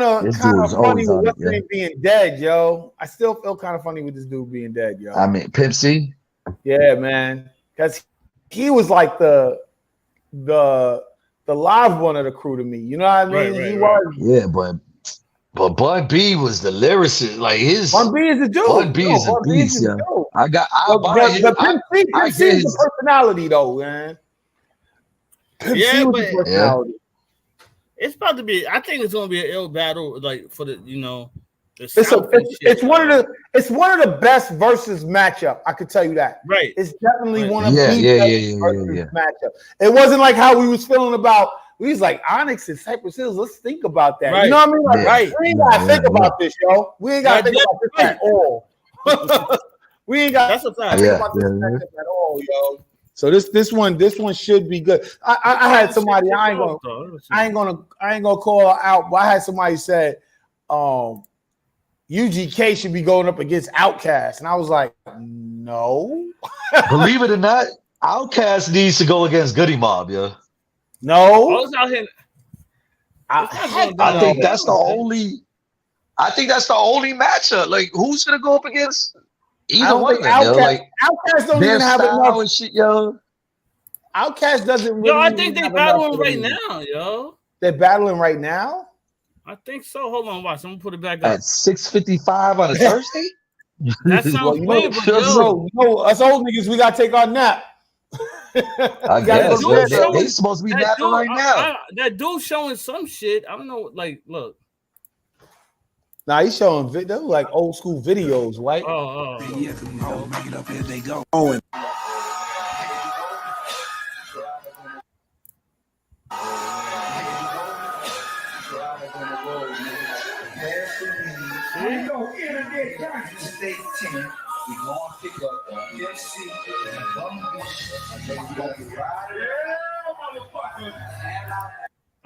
of funny with what's name being dead, yo. I still feel kind of funny with this dude being dead, yo. I mean, Pimp C. Yeah, man, because he was like the live one of the crew to me. You know what I mean? He was. Yeah, but Bun B was the lyricist. Like his Bun B is the dude. Bun B is a beast, yeah. The Pimp C is the personality, though, man. Pimp C was the personality. It's about to be. I think it's going to be an ill battle, like for the It's one of the best versus matchup. I could tell you that. Right. It's definitely one of the best versus matchup. It wasn't like how we was feeling about. We was like Onyx and Cypress Hills. Let's think about that. Right. You know what I mean? Like, we ain't gotta think about this, yo. We ain't gotta think about this at all. We ain't got. That's a fact. Think about this at all, yo. So this one should be good. I had somebody. I ain't gonna call out, but I had somebody said, UGK should be going up against Outkast, and I was like, no. Believe it or not, Outkast needs to go against Goody Mob, yo. No. I think that's the only matchup. Like, who's gonna go up against either one of them? Outkast don't even have enough and shit, yo. Outkast doesn't really. Yo, I think they're battling right now, yo. They're battling right now. I think so. Hold on, watch. I'm gonna put it back up at 6:55 on a Thursday. That sounds weird, but yo, us old niggas, we gotta take our nap. I guess they supposed to be napping right now. That dude showing some shit. I don't know. Like, look. Nah, he's showing like old school videos, right? Oh. Here they go. Oh.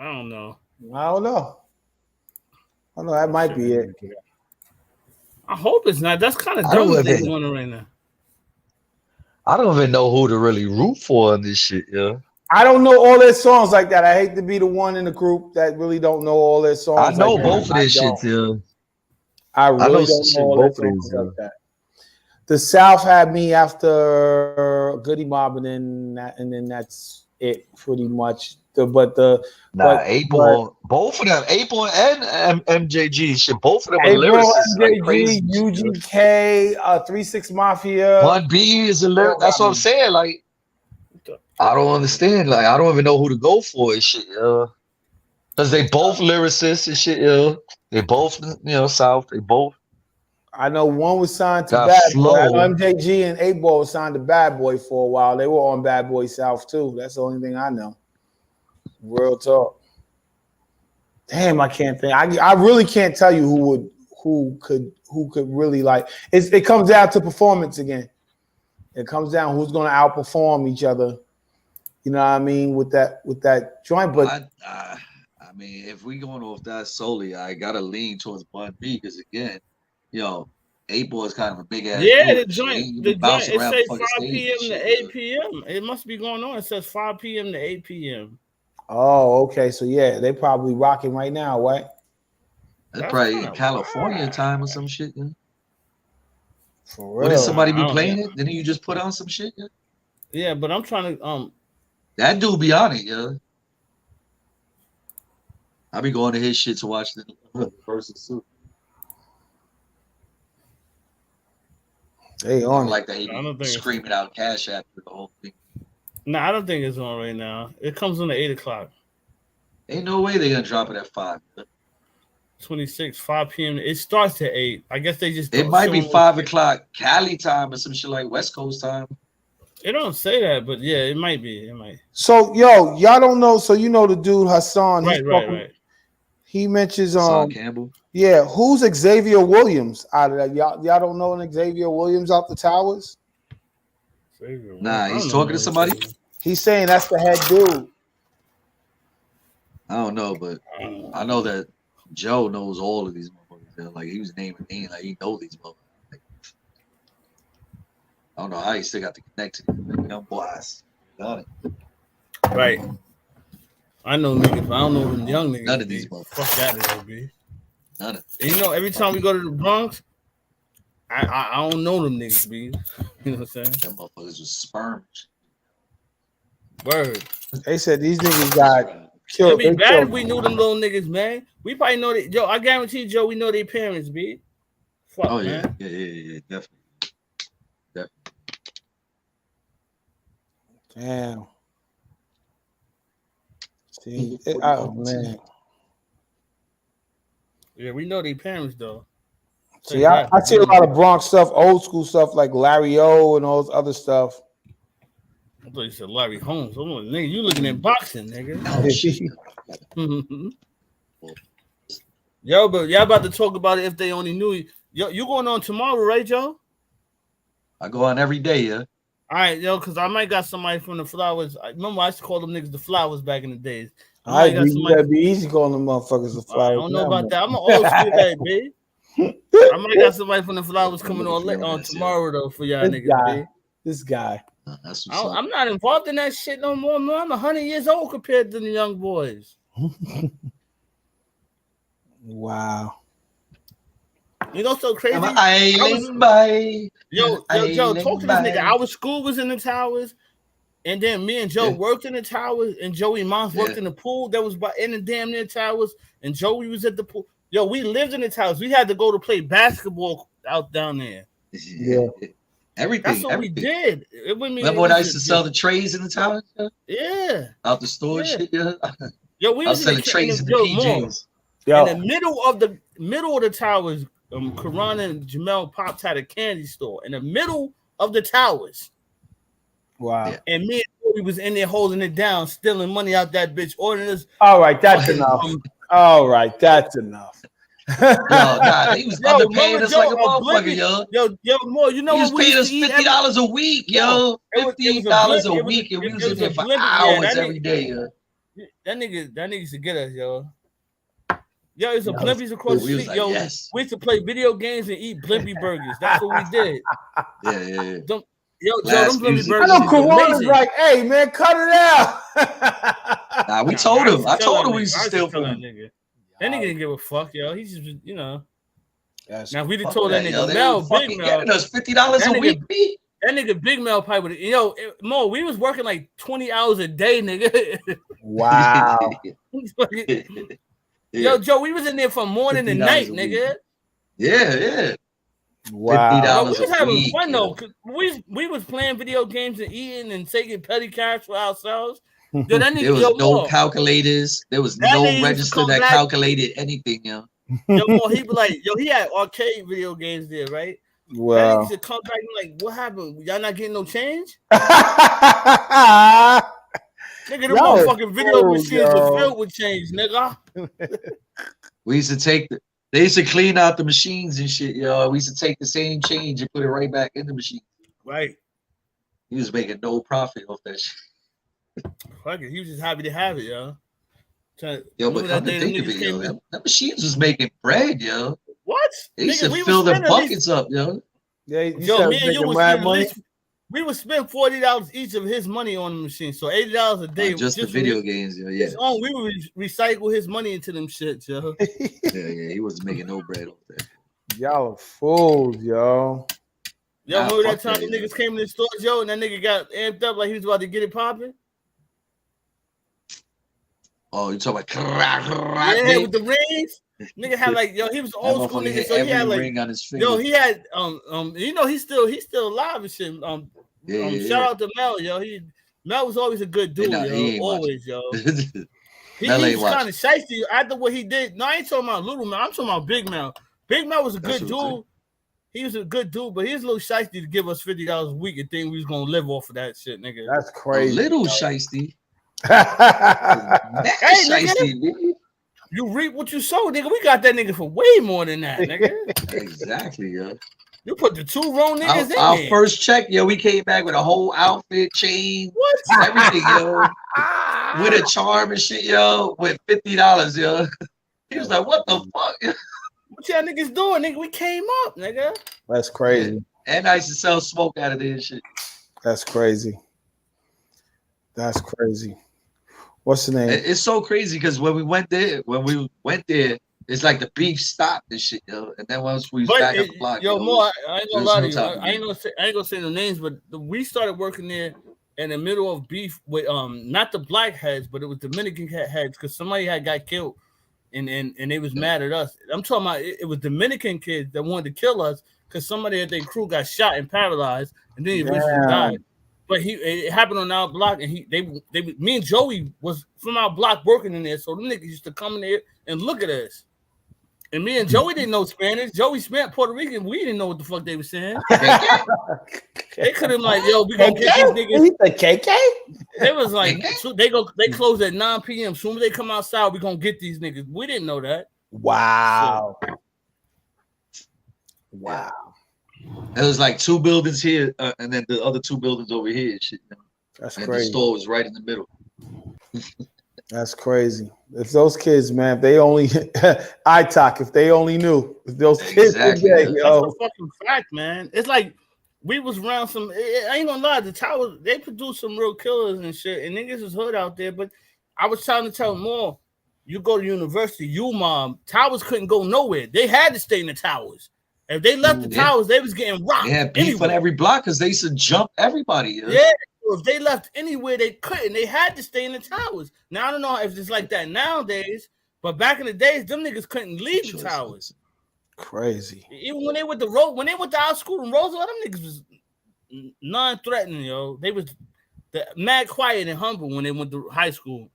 I don't know. That might be it. I hope it's not. That's kind of dumb what they're doing right now. I don't even know who to really root for in this shit, yeah. I don't know all their songs like that. I hate to be the one in the group that really don't know all their songs. I know both of their shit, yeah. I really don't know all their songs like that. The South had me after Goody Mob, and then that's it pretty much. Both of them, 8-Ball and MJG shit. Both of them are lyricists. MJG, UGK, 3-6 Mafia. Bun B is a lyric. That's what I'm saying. Like, I don't understand. Like, I don't even know who to go for and shit. Because they both lyricists and shit. They both, South. They both. I know one was signed to Bad Boy. MJG and 8-Ball was signed to Bad Boy for a while. They were on Bad Boy South too. That's the only thing I know. Real talk. Damn, I can't think. I really can't tell you who could really like. It comes down to performance again. It comes down who's going to outperform each other. You know what I mean with that joint. But I mean, if we going off that solely, I gotta lean towards Bun B because again, 8-Ball is kind of a big ass. Yeah, dude. the joint. It says 5 p.m. to 8 p.m. It must be going on. It says 5 p.m. to 8 p.m. Oh, okay. So yeah, they probably rocking right now, right? That's probably California time or some shit. Yeah. For real. Wouldn't somebody be playing it? Didn't you just put on some shit? Yeah, yeah, but I'm trying to that dude be on it, yeah. I be going to his shit to watch the versus too. Hey, on like that he be screaming out Cash App for the whole thing. No, I don't think it's on right now. It comes on at 8 o'clock. Ain't no way they're gonna drop it at 5. 26, 5 p.m. It starts at 8. I guess they just. It might be 5 o'clock Cali time or some shit like West Coast time. It don't say that, but yeah, it might be. It might. So y'all don't know. So you know the dude Hassan. Right. He mentions Hassan Campbell. Yeah, who's Xavier Williams out of that? Y'all don't know an Xavier Williams out the towers? Nah, he's talking to somebody. He's saying that's the head dude. I don't know, but I know that Joe knows all of these motherfuckers. Like he was naming names, like he knows these motherfuckers. Like, I don't know how he still got the connection. Young boys, got it. Right. I know niggas, but I don't know them young niggas. None of these motherfuckers. Fuck that nigga, B. None of. And every time we go to the Bronx, I don't know them niggas, B. You know what I'm saying? Them motherfuckers was sperm. Word. They said these niggas got killed. It'd be bad if we knew them little niggas, man. We probably know that. Joe, I guarantee, Joe, we know their parents, B. Fuck, oh yeah, man. yeah, definitely. Damn. See, oh man. Yeah, we know their parents though. See, I see a lot of Bronx stuff, old school stuff like Larry O and all this other stuff. I thought you said Larry Holmes. I'm like, nigga, you looking at boxing, nigga. Yo, but y'all about to talk about it if they only knew you. Yo, you going on tomorrow, right, Joe? I go on every day, yeah. All right, yo, because I might got somebody from the Flowers. Remember, I used to call them niggas the Flowers back in the days. All right, you gotta be easy calling them motherfuckers the Flowers. I don't know about that. I'm an old school head, B. I might got somebody from the Flowers coming on tomorrow though for y'all niggas. This guy. I'm not involved in that shit no more, man. I'm 100 years old compared to the young boys. Wow. You know, so crazy. Joe, talk to this nigga. Our school was in the towers, and then me and Joe worked in the towers, and Joey Mons worked in the pool that was in the damn near towers, and Joey was at the pool. Yo, we lived in the towers. We had to go to play basketball out down there. Yeah. Everything. That's what we did. Remember when I used to sell the trays in the tower? Yeah. Out the store shit, yeah. Yo, we was selling trays in the PJs. Yo. In the middle of the towers, Karan and Jamel Pops had a candy store in the middle of the towers. Wow. And me and Joey was in there holding it down, stealing money out that bitch, ordering us. All right, that's enough. All right, that's enough. He was underpaying us like a motherfucker, yo, more. You know he was paying us $50 a week, yo. $50 a week, and we was in there for hours every day, yo. That nigga used to get us, yo. Yo, it's a Blimpies across the street, yo. Yes. We used to play video games and eat Blimpie burgers. That's what we did. Yeah. Them Blimpie burgers. I know Corona's like, hey man, cut it out. Nah, we told him. I told him we used to steal from him. That nigga didn't give a fuck, yo. He's just, Now, if we'd have told that nigga Mel, Big Mel, getting us $50 a week. That nigga Big Mel probably would have. Mo, we was working like 20 hours a day, nigga. Wow. Yo, Joe, we was in there from morning to night, nigga. Yeah. Wow. We was having fun though. We was playing video games and eating and taking petty cash for ourselves. Yo, that nigga, there was no calculators. There was no register that calculated anything, yo. Yo, Mo, he be like, he had arcade video games there, right? Wow. That nigga should come back and like, what happened? Y'all not getting no change? Nigga, the motherfucking video machines were filled with change, nigga. We used to they used to clean out the machines and shit, yo. We used to take the same change and put it right back in the machine. Right. He was making no profit off that shit. Fuck it. He was just happy to have it, yo. Yo, but come to think of it, yo, that machines was making bread, yo. What? They used to fill their buckets up, yo. Yeah, yo, me and you was spend money. We would spend $40 each of his money on the machine, so $80 a day. Just the video games, yo. Yeah. We would recycle his money into them shits, yo. yeah, he wasn't making no bread off that. Y'all are fools, yo. Yo, remember that time the niggas came in the stores, yo, and that nigga got amped up like he was about to get it popping? Oh, you talking about yeah, with the rings? Nigga had like, yo, he was old school nigga, so he had like ring on his finger. Yo, he had you know, he's still alive and shit. Shout out to Mel, yo. Mel was always a good dude, yo. Always, yo. He was kind of shiesty after what he did. No, I ain't talking about Little Mel. I'm talking about Big Mel. Big Mel was a good dude. He was a good dude, but he was a little shiesty to give us $50 a week and think we was gonna live off of that shit, nigga. That's crazy. A little shiesty. Hey, nigga. You reap what you sow, nigga. We got that nigga for way more than that, nigga. Exactly, yo. You put the 2 wrong niggas in our there. First check, yo, we came back with a whole outfit, chain, everything, yo. With a charm and shit, yo, with $50, yo. He was like, what the fuck? What y'all niggas doing, nigga? We came up, nigga. That's crazy. And I used to sell smoke out of there and shit. That's crazy. That's crazy. What's the name? It's so crazy because when we went there, it's like the beef stopped and shit, yo. And then once we was back on the block, yo, more I ain't gonna lie to you. I ain't gonna say no names, but we started working there in the middle of beef with not the black heads, but it was Dominican heads because somebody got killed and they was mad at us. I'm talking about it was Dominican kids that wanted to kill us because somebody at their crew got shot and paralyzed and then he eventually died. But it happened on our block, and me and Joey was from our block working in there. So the niggas used to come in there and look at us. And me and Joey didn't know Spanish. Joey spent Puerto Rican. We didn't know what the fuck they were saying. They could have like, yo, we gonna get these niggas. The KK? It was like they close at 9 p.m. Soon as they come outside, we gonna get these niggas. We didn't know that. Wow. So, wow. It was like 2 buildings here, and then the other 2 buildings over here. Shit, you know? That's and crazy. The store was right in the middle. That's crazy. If those kids, man, if they only I talk, if they only knew. If those kids today, yo. That's a fucking fact, man. It's like we was around some. I ain't gonna lie, the Towers, they produced some real killers and shit, and niggas is hood out there. But I was trying to tell them more. You go to university, Towers couldn't go nowhere. They had to stay in the Towers. If they left the Towers, they was getting rocked. They had beef on every block because they used to jump everybody. Yeah, if they left anywhere, they couldn't. They had to stay in the Towers. Now, I don't know if it's like that nowadays, but back in the days, them niggas couldn't leave the Towers. Crazy. Even when they went to our school in Roseville, them niggas was non-threatening, yo. They was mad quiet and humble when they went to high school.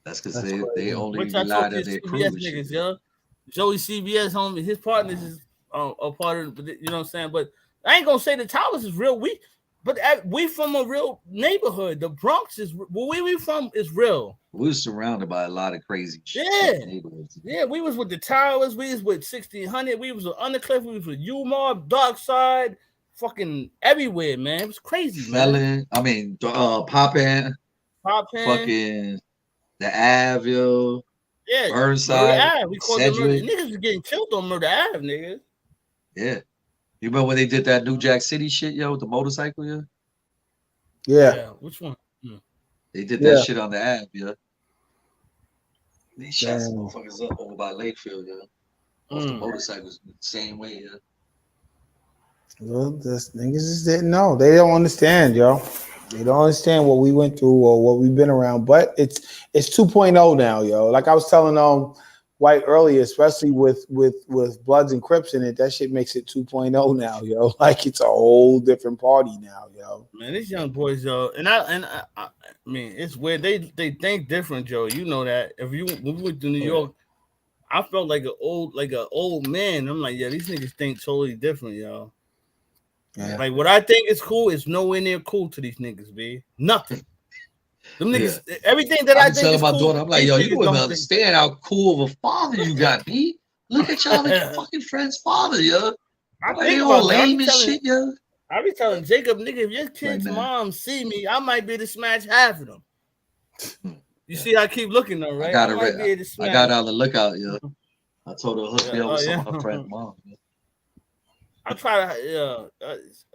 That's because they only relied on their crew. Niggas, yo. Joey CBS, homie, his partners is a part of it, you know what I'm saying? But I ain't gonna say the Towers is real weak, but we from a real neighborhood. The Bronx is where we from is real. We was surrounded by a lot of crazy shit. Yeah, we was with the Towers, we was with 1600, we was with Undercliff, we was with Umar, Dark Side, fucking everywhere, man. It was crazy, man. Poppin', fucking the Ave, yo. Yeah, Burnside, we called them murder. Niggas was getting killed on Murder Ave, niggas. Yeah. You remember when they did that New Jack City shit, yo, with the motorcycle, yo? Yeah. Which one? They did that shit on the Ave, yo. They shot some motherfuckers up over by Lakefield, yo. Off the motorcycles the same way, yo. Well, niggas just didn't know. They don't understand, yo. They don't understand what we went through or what we've been around. But it's 2.0 now, yo. Like I was telling White earlier, especially with Bloods and Crips in it, that shit makes it 2.0 now, yo. Like it's a whole different party now, yo. Man, these young boys, yo, and I mean, it's weird. They think different, Joe. You know that. When we went to New York, I felt like an old man. I'm like, yeah, these niggas think totally different, yo. Yeah. Like what I think is cool is nowhere near cool to these niggas, B. Nothing. Them niggas, everything that I think is my cool, daughter, I'm like, yo, you wouldn't understand how cool of a father you got, B. Look at y'all like your fucking friend's father, yo. I Like, think all about lame and shit, yo. I be telling Jacob, nigga, if your kid's mom see me, I might be able to smash half of them. You see, I keep looking though, right? I might be able to smash. I got on the lookout, yo. I told her hook me up with some of her friend's mom. I try to,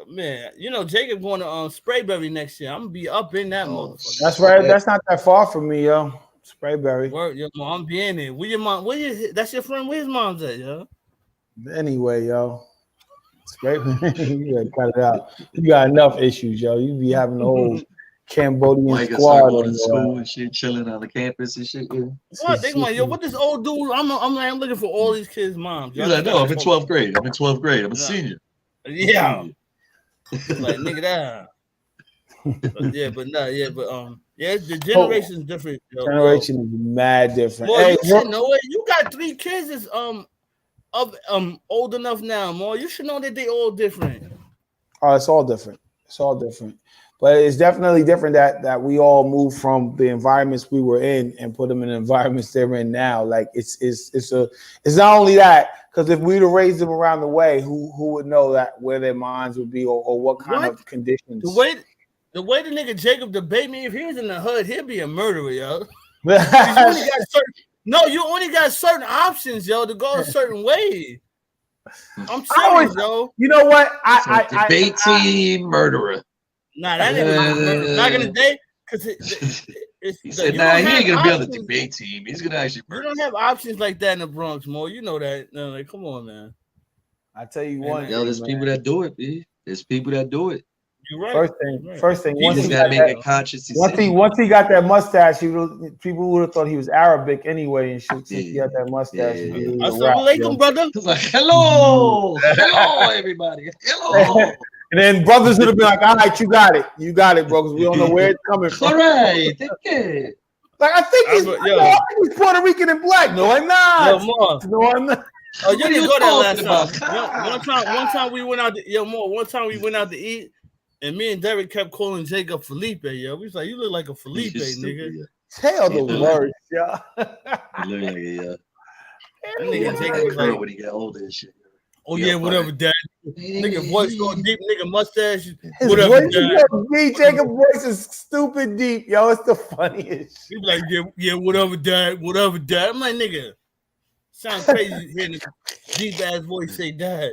man. You know, Jacob going to Sprayberry next year. I'm gonna be up in that motherfucker. That's right. That's not that far from me, yo. Sprayberry. Word, yo, I'm being there. Where your mom? That's your friend. Where his mom's at, yo? Anyway, yo. Sprayberry. You gotta cut it out. You got enough issues, yo. You be having the whole Cambodian squad going to school and shit, chilling on the campus and shit. Yeah. What? They like, yo, what this old dude? I'm looking for all these kids' moms. He's like, no, I'm in 12th grade. I'm in 12th grade. I'm a senior. Yeah. Like, nigga, that. The generation's different. Yo, generation is mad different. Boy, hey, you should know it. You got 3 kids that's old enough now, more. You should know that they all different. Oh, it's all different. It's all different. But it's definitely different that we all moved from the environments we were in and put them in the environments they're in now. Like it's not only that, because if we'd have raised them around the way, who would know that where their minds would be or what kind of conditions? The way the nigga Jacob debate me, if he was in the hood, he'd be a murderer, yo. You only got certain options, yo, to go a certain way. I'm serious, yo. You know what? Debate team murderer. Nah, that nigga was back in the day, because he said, he ain't gonna be on the debate team. He's gonna actually murder. You don't have options like that in the Bronx, Mo. You know that. No, like, come on, man. I tell you one. Yo, there's people that do it, B. There's people that do it. You're right. First thing. Once he got make a conscious decision. Once he got that mustache, people would have thought he was Arabic anyway, and shit. Since he had that mustache, Assalamu alaikum, brother. He's like, hello, everybody, hello. And then brothers would have been like, all right, you got it, bro, because we don't know where it's coming from. All right, thank you. Like, I think he's Puerto Rican and black. No, I'm not. No, I'm not. Oh, you didn't go there last time. One time we went out to eat, and me and Derek kept calling Jacob Felipe, yo. We was like, you look like a Felipe, nigga. Tell the words, yo. You look like a that nigga Jacob was like, when he get older and shit. Oh yeah, whatever, dad. Nigga voice going deep, nigga mustache. His whatever, dad. Jacob voice is stupid deep, yo. It's the funniest. He's like, yeah, whatever, dad. Whatever, dad. I'm like, nigga, sound crazy hearing a deep ass voice say dad.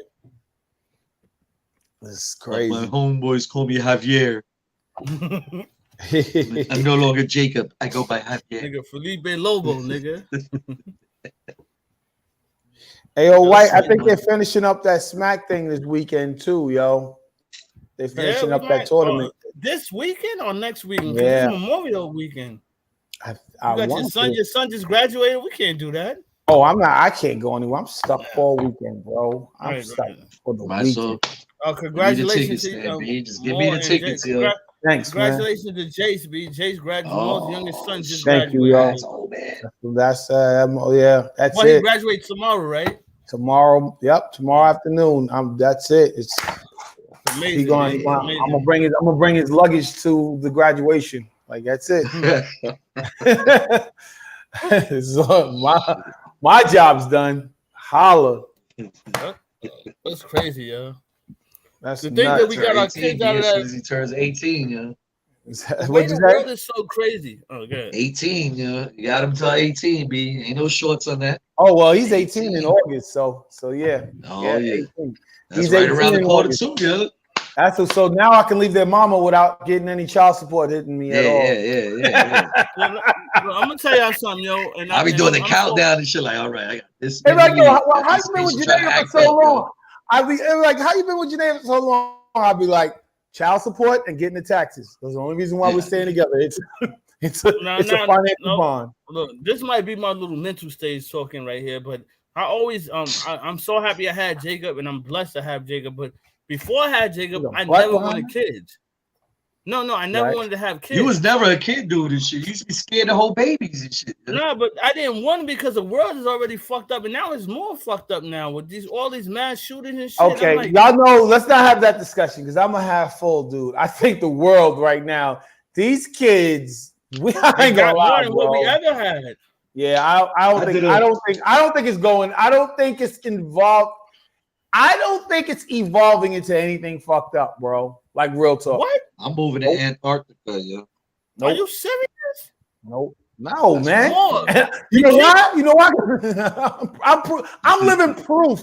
That's crazy. My homeboys call me Javier. I'm no longer Jacob. I go by Javier. Nigga, Felipe Lobo, nigga. Hey, yo, White, I think they're finishing up that Smack thing this weekend too, yo. They're finishing up that tournament. This weekend or next weekend? Yeah. It's Memorial weekend. You got your son just graduated. We can't do that. Oh, I can't go anywhere. I'm stuck all weekend, bro. I'm stuck for the weekend. Congratulations to you. Just give me the tickets, yo. Thanks, congratulations to Jace, B. Jace graduated. Mo's youngest son just graduated. Thank you, yo. That's it. He graduates tomorrow, right? Tomorrow, tomorrow afternoon. That's it. It's amazing. I'm gonna bring his luggage to the graduation. Like that's it. So my job's done. Holla. That's crazy, yo. That's the thing that we got our kids out of that. He turns 18, yo. The world is so crazy. Oh, good. 18, yo. You got him till 18, B. Ain't no shorts on that. Oh well, he's 18 in August, so yeah. Oh yeah. That's He's right around the corner too, yo. So now I can leave their mama without getting any child support hitting me at all. Yeah. Well, I'm gonna tell y'all something, yo. And I'll be doing the countdown and shit. Like, all right, I got this. Hey, like, yo, how you been with Janae for so long? I'd be like, how you been with Janae for so long? I'd be like, child support and getting the taxes. That's the only reason why we're staying together. It's a financial bond. Look, this might be my little mental stage talking right here, but I always I'm so happy I had Jacob, and I'm blessed to have Jacob. But before I had Jacob, I never wanted kids. No, I never wanted to have kids. You was never a kid dude and shit. You used to be scared to hold babies and shit. No, but I didn't want it because the world is already fucked up, and now it's more fucked up now with all these mass shootings and shit. Okay, like, y'all know. Let's not have that discussion because I'm gonna have full, dude. I think the world right now, these kids, I ain't gonna lie, bro. What we ever had. Yeah, I don't think it's going. I don't think it's involved. I don't think it's evolving into anything fucked up, bro. Like real talk. What? I'm moving to Antarctica, yo. Nope. Are you serious? Nope. No, man. You know what? You know what? I'm living proof.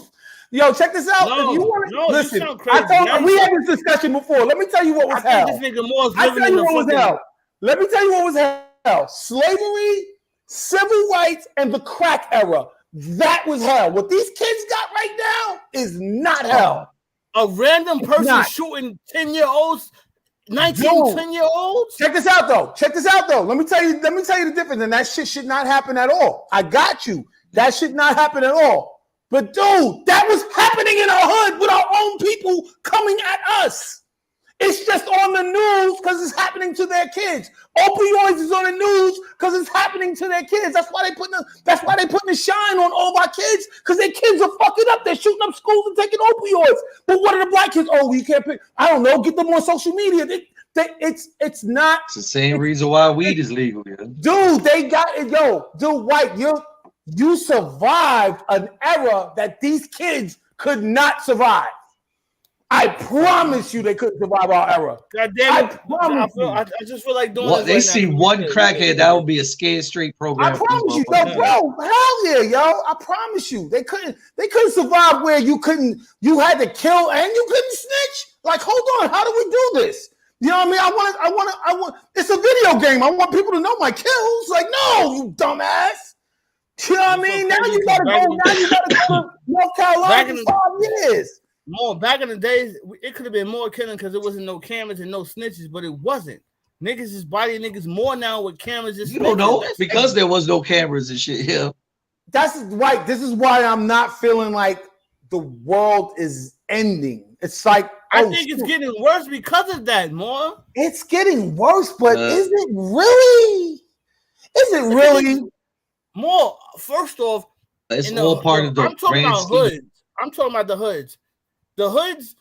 Yo, check this out. No, if you want to listen, you sound crazy. we had this discussion before. Let me tell you what was hell. This nigga Moore's living in the fucking... hell. Let me tell you what was hell. Slavery, civil rights, and the crack era. That was hell. What these kids got right now is not hell. A random person shooting 10-year-olds, 10-year-olds. Check this out though. Let me tell you the difference. And that shit should not happen at all. I got you. That should not happen at all. But dude, that was happening in our hood with our own people coming at us. It's just on the news because it's happening to their kids. Opioids is on the news because it's happening to their kids. That's why they putting the shine on all of our kids because their kids are fucking up. They're shooting up schools and taking opioids. But what are the black kids? Oh, you can't pick. I don't know. Get them on social media. It's not. It's the same reason why weed is legal, yeah. Dude, they got it. Yo, dude, White, you survived an era that these kids could not survive. I promise you they couldn't survive our era. God damn it. I just feel like doing this. They see one crackhead, that would be a scared straight program. I promise you, bro. Hell yeah, yo. I promise you. They couldn't survive where you had to kill and you couldn't snitch. Like, hold on, how do we do this? You know what I mean? I want it's a video game. I want people to know my kills. Like, no, you dumbass. You know what I mean? Now you gotta go to North Carolina for 5 years. More back in the days, it could have been more killing because there wasn't no cameras and no snitches, but it wasn't. Niggas is bodying niggas more now with cameras. You don't know because there was no cameras and shit here. That's right. This is why I'm not feeling like the world is ending. It's like I think it's getting worse because of that. More. It's getting worse, but is it really? Is it really? More. First off, it's all part of the. I'm talking about hoods. I'm talking about the hoods. The hoods,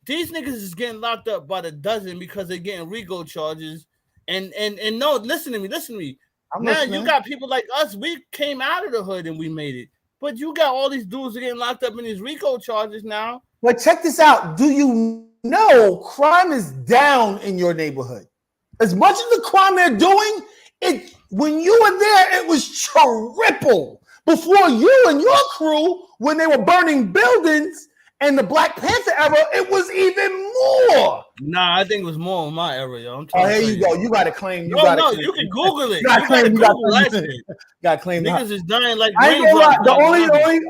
these niggas is getting locked up by the dozen because they're getting RICO charges. And no, listen to me. Now you got people like us. We came out of the hood and we made it. But you got all these dudes getting locked up in these RICO charges now. But check this out. Do you know crime is down in your neighborhood? As much as the crime they're doing, when you were there, it was triple. Before you and your crew, when they were burning buildings, and the Black Panther era, it was even more. Nah, I think it was more in my era, yo. Here you go. You got to claim. You can Google it. You got to Google that shit. Got to claim. Niggas is dying like. I ain't gonna lie. The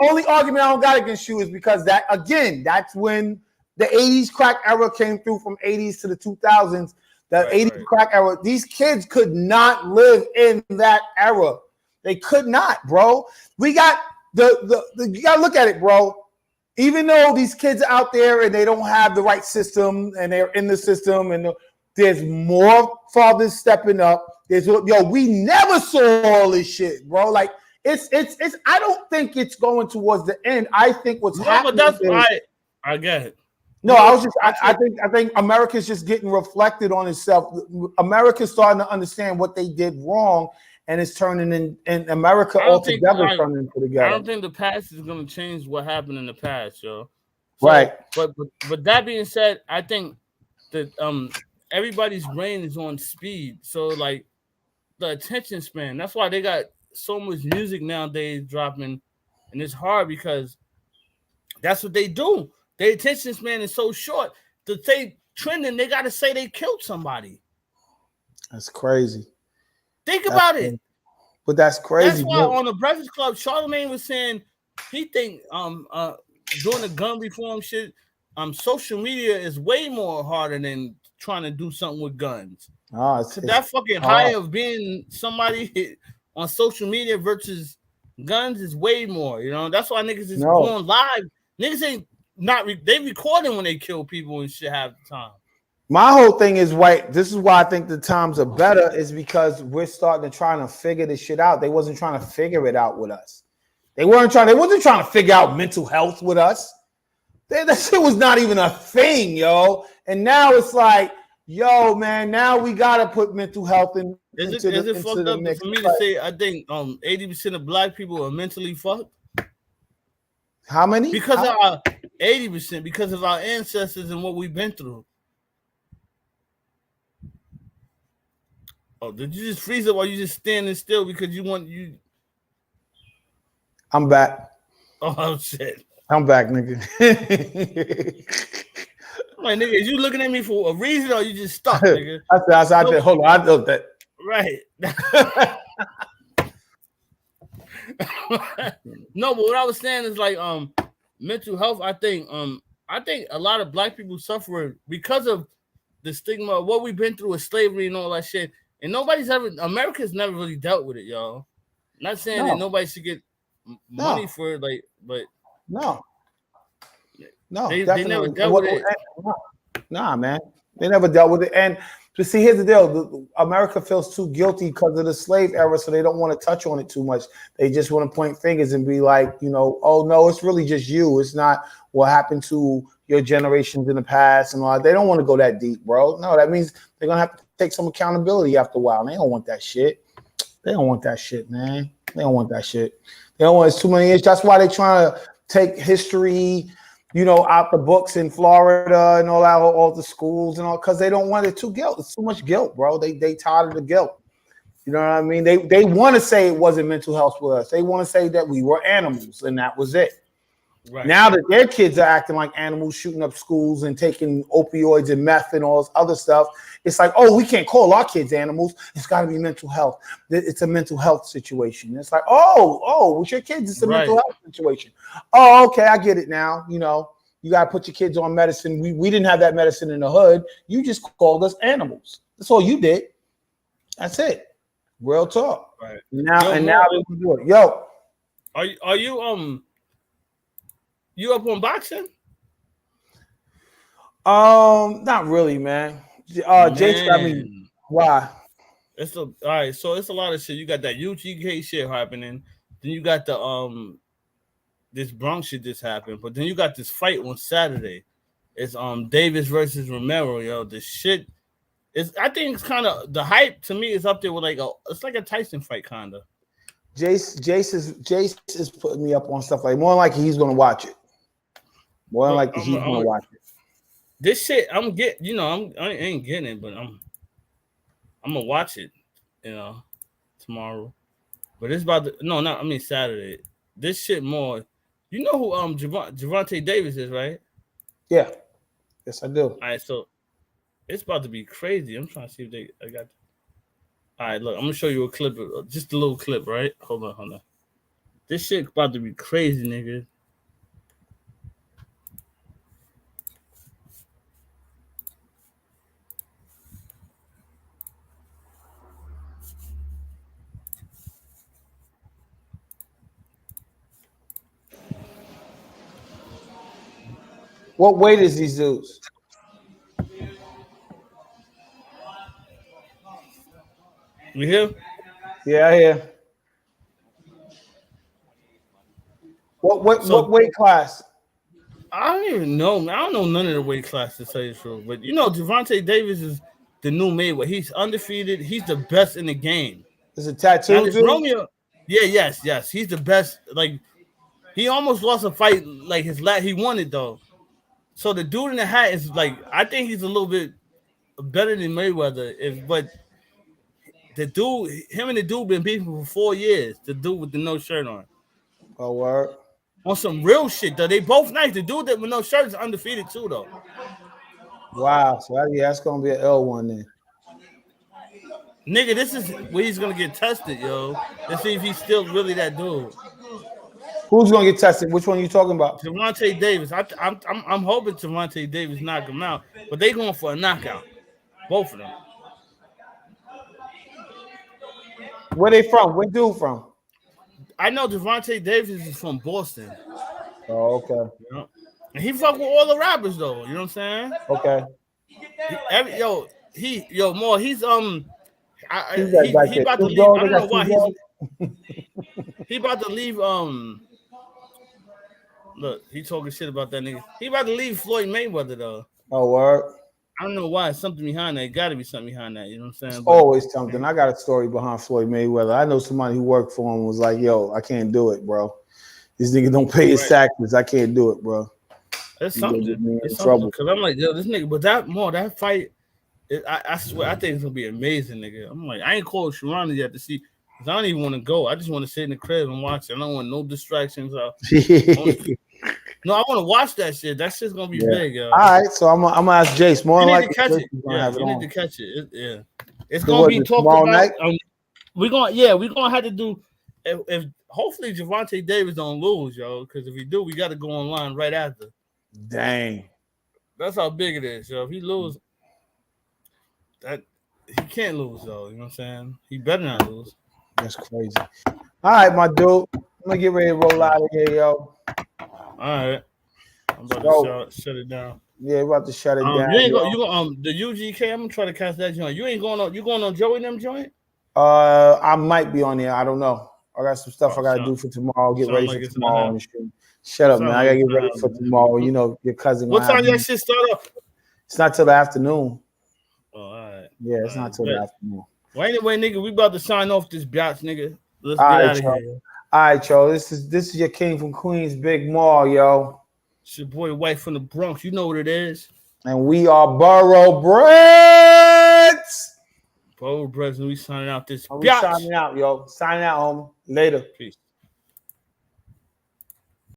only argument I don't got against you is because that's when the 80s crack era came through from 80s to the 2000s. The 80s crack era. These kids could not live in that era. They could not, bro. We got you got to look at it, bro. Even though these kids are out there and they don't have the right system and they're in the system and there's more fathers stepping up. We never saw all this shit, bro. Like it's I don't think it's going towards the end. I think what's happening. But that's I get it. No, I think America's just getting reflected on itself. America's starting to understand what they did wrong. And it's turning in America altogether turning together. I don't think the past is going to change what happened in the past, yo. So, right. But that being said, I think that everybody's brain is on speed. So like the attention span. That's why they got so much music nowadays dropping, and it's hard because that's what they do. Their attention span is so short. To say trending, they got to say they killed somebody. That's crazy. Think about it. But that's crazy. That's why on the Breakfast Club, Charlamagne was saying he think doing the gun reform shit, social media is way more harder than trying to do something with guns. That fucking high of being somebody on social media versus guns is way more. You know, that's why niggas is going live. Niggas ain't they recording when they kill people and shit half the time. My whole thing is white. This is why I think the times are better, is because we're starting to try to figure this shit out. They wasn't trying to figure it out with us. They wasn't trying to figure out mental health with us. That shit was not even a thing, yo. And now it's like, yo, man, now we gotta put mental health in. Is it fucked up for me to say I think 80% of black people are mentally fucked? How many? Because of our 80%, because of our ancestors and what we've been through. Oh, did you just freeze up while you just standing still because you want you? I'm back. Oh shit. I'm back, nigga. I'm like, nigga, is you looking at me for a reason or you just stuck, nigga? I said, hold on, I know that. Right. No, but what I was saying is like mental health. I think a lot of black people suffer because of the stigma of what we've been through with slavery and all that shit. And America's never really dealt with it, y'all. Not saying that nobody should get money for it, like, but no, they never dealt with it. Nah, man, they never dealt with it. And to see, here's the deal: America feels too guilty because of the slave era, so they don't want to touch on it too much. They just want to point fingers and be like, oh no, it's really just you. It's not what happened to your generations in the past and all that. They don't want to go that deep, bro. No, that means they're gonna have to take some accountability after a while. And they don't want that shit. They don't want that shit, man. They don't want that shit. They don't want it's too many years. That's why they're trying to take history, out the books in Florida and all the schools and all, because they don't want it too guilt. It's too much guilt, bro. They tired of the guilt. You know what I mean? They want to say it wasn't mental health with us. They want to say that we were animals and that was it. Right. Now that their kids are acting like animals, shooting up schools and taking opioids and meth and all this other stuff, it's like, oh, we can't call our kids animals. It's got to be mental health. It's a mental health situation. It's like, oh, with your kids, it's a mental health situation. Oh, okay, I get it now. You got to put your kids on medicine. We didn't have that medicine in the hood. You just called us animals. That's all you did. That's it. Real talk. Right. Now they can do it. Yo, are you up on boxing? Not really, man. Jason, I mean, why? All right. So it's a lot of shit. You got that UGK shit happening. Then you got the this Bronx shit just happened. But then you got this fight on Saturday. It's Davis versus Romero. Yo, the shit is. I think it's kind of the hype to me is up there with it's like a Tyson fight kind of. Jace is putting me up on stuff like more like he's gonna watch it. More like he's gonna watch it. This shit, I ain't getting it, but I'm gonna watch it, tomorrow. But it's about Saturday. This shit more. You know who Gervonta Davis is, right? Yeah. Yes, I do. All right, so it's about to be crazy. I'm trying to see if I got. All right, look, I'm gonna show you a clip, just a little clip, right? Hold on. This shit about to be crazy, nigga. What weight is these dudes? You hear? Yeah, I hear. What weight class? I don't even know. I don't know none of the weight classes to tell you the truth. But Gervonta Davis is the new Mayweather. He's undefeated. He's the best in the game. Is it tattoo? Romeo? Yeah, yes. He's the best. Like he almost lost a fight. Like he won it though. So the dude in the hat is like, I think he's a little bit better than Mayweather. But the dude, him and the dude been beefing for 4 years. The dude with the no shirt on. Oh, word. On some real shit though. They both nice. The dude that with no shirt is undefeated too though. Wow. So that's gonna be an L one then. Nigga, this is where he's gonna get tested, yo. Let's see if he's still really that dude. Who's gonna get tested? Which one are you talking about? Gervonta Davis. I'm hoping Gervonta Davis knock him out, but they going for a knockout. Both of them. Where they from? Where dude from? I know Gervonta Davis is from Boston. Oh, okay. And he fuck with all the rappers though. You know what I'm saying? Okay. More. He's he about to leave. I don't know why he about to leave. Look, he talking shit about that nigga. He about to leave Floyd Mayweather though. Oh, word. I don't know why. It's something behind that. It got to be something behind that. You know what I'm saying? It's always something. I got a story behind Floyd Mayweather. I know somebody who worked for him was like, "Yo, I can't do it, bro. These niggas don't pay his taxes. I can't do it, bro." It's something. It's something. Because I'm like, yo, this nigga. But that fight, I swear, I think it's gonna be amazing, nigga. I'm like, I ain't called Sharana yet to see. Cause I don't even want to go. I just want to sit in the crib and watch it. I don't want no distractions. No, I want to watch that shit. That shit's gonna be big, yo. All right, so I'm gonna ask Jace. More you like need to catch it. Yeah, you need to catch it. It's gonna be talked about. Night? We're gonna have to do. If hopefully Gervonta Davis don't lose, yo, because if we do, we got to go online right after. Dang, that's how big it is, yo. If he lose, that he can't lose, though. You know what I'm saying? He better not lose. That's crazy. All right, my dude. I'm gonna get ready to roll out of here, yo. All right. I'm about to shut it down. Yeah, we're about to shut it down. You go the UGK. I'm gonna try to catch that joint. You ain't going on. You going on Joey and them joint? I might be on there. I don't know. I got some stuff I gotta do for tomorrow. Get ready for tomorrow. Shut up, man. I gotta get ready for tomorrow. You know, your cousin. What time that shit start up? It's not till the afternoon. Oh, all right. Yeah, it's not till the afternoon. Well, anyway, nigga, we about to sign off this biatch, nigga. Let's get out of here. All right, yo. This is your king from Queens, Big Mall, yo. It's your boy, White from the Bronx. You know what it is. And we are Boroughbreds. Boroughbreds, and we signing out this biatch. We signing out, yo. Signing out, homie. Later. Peace.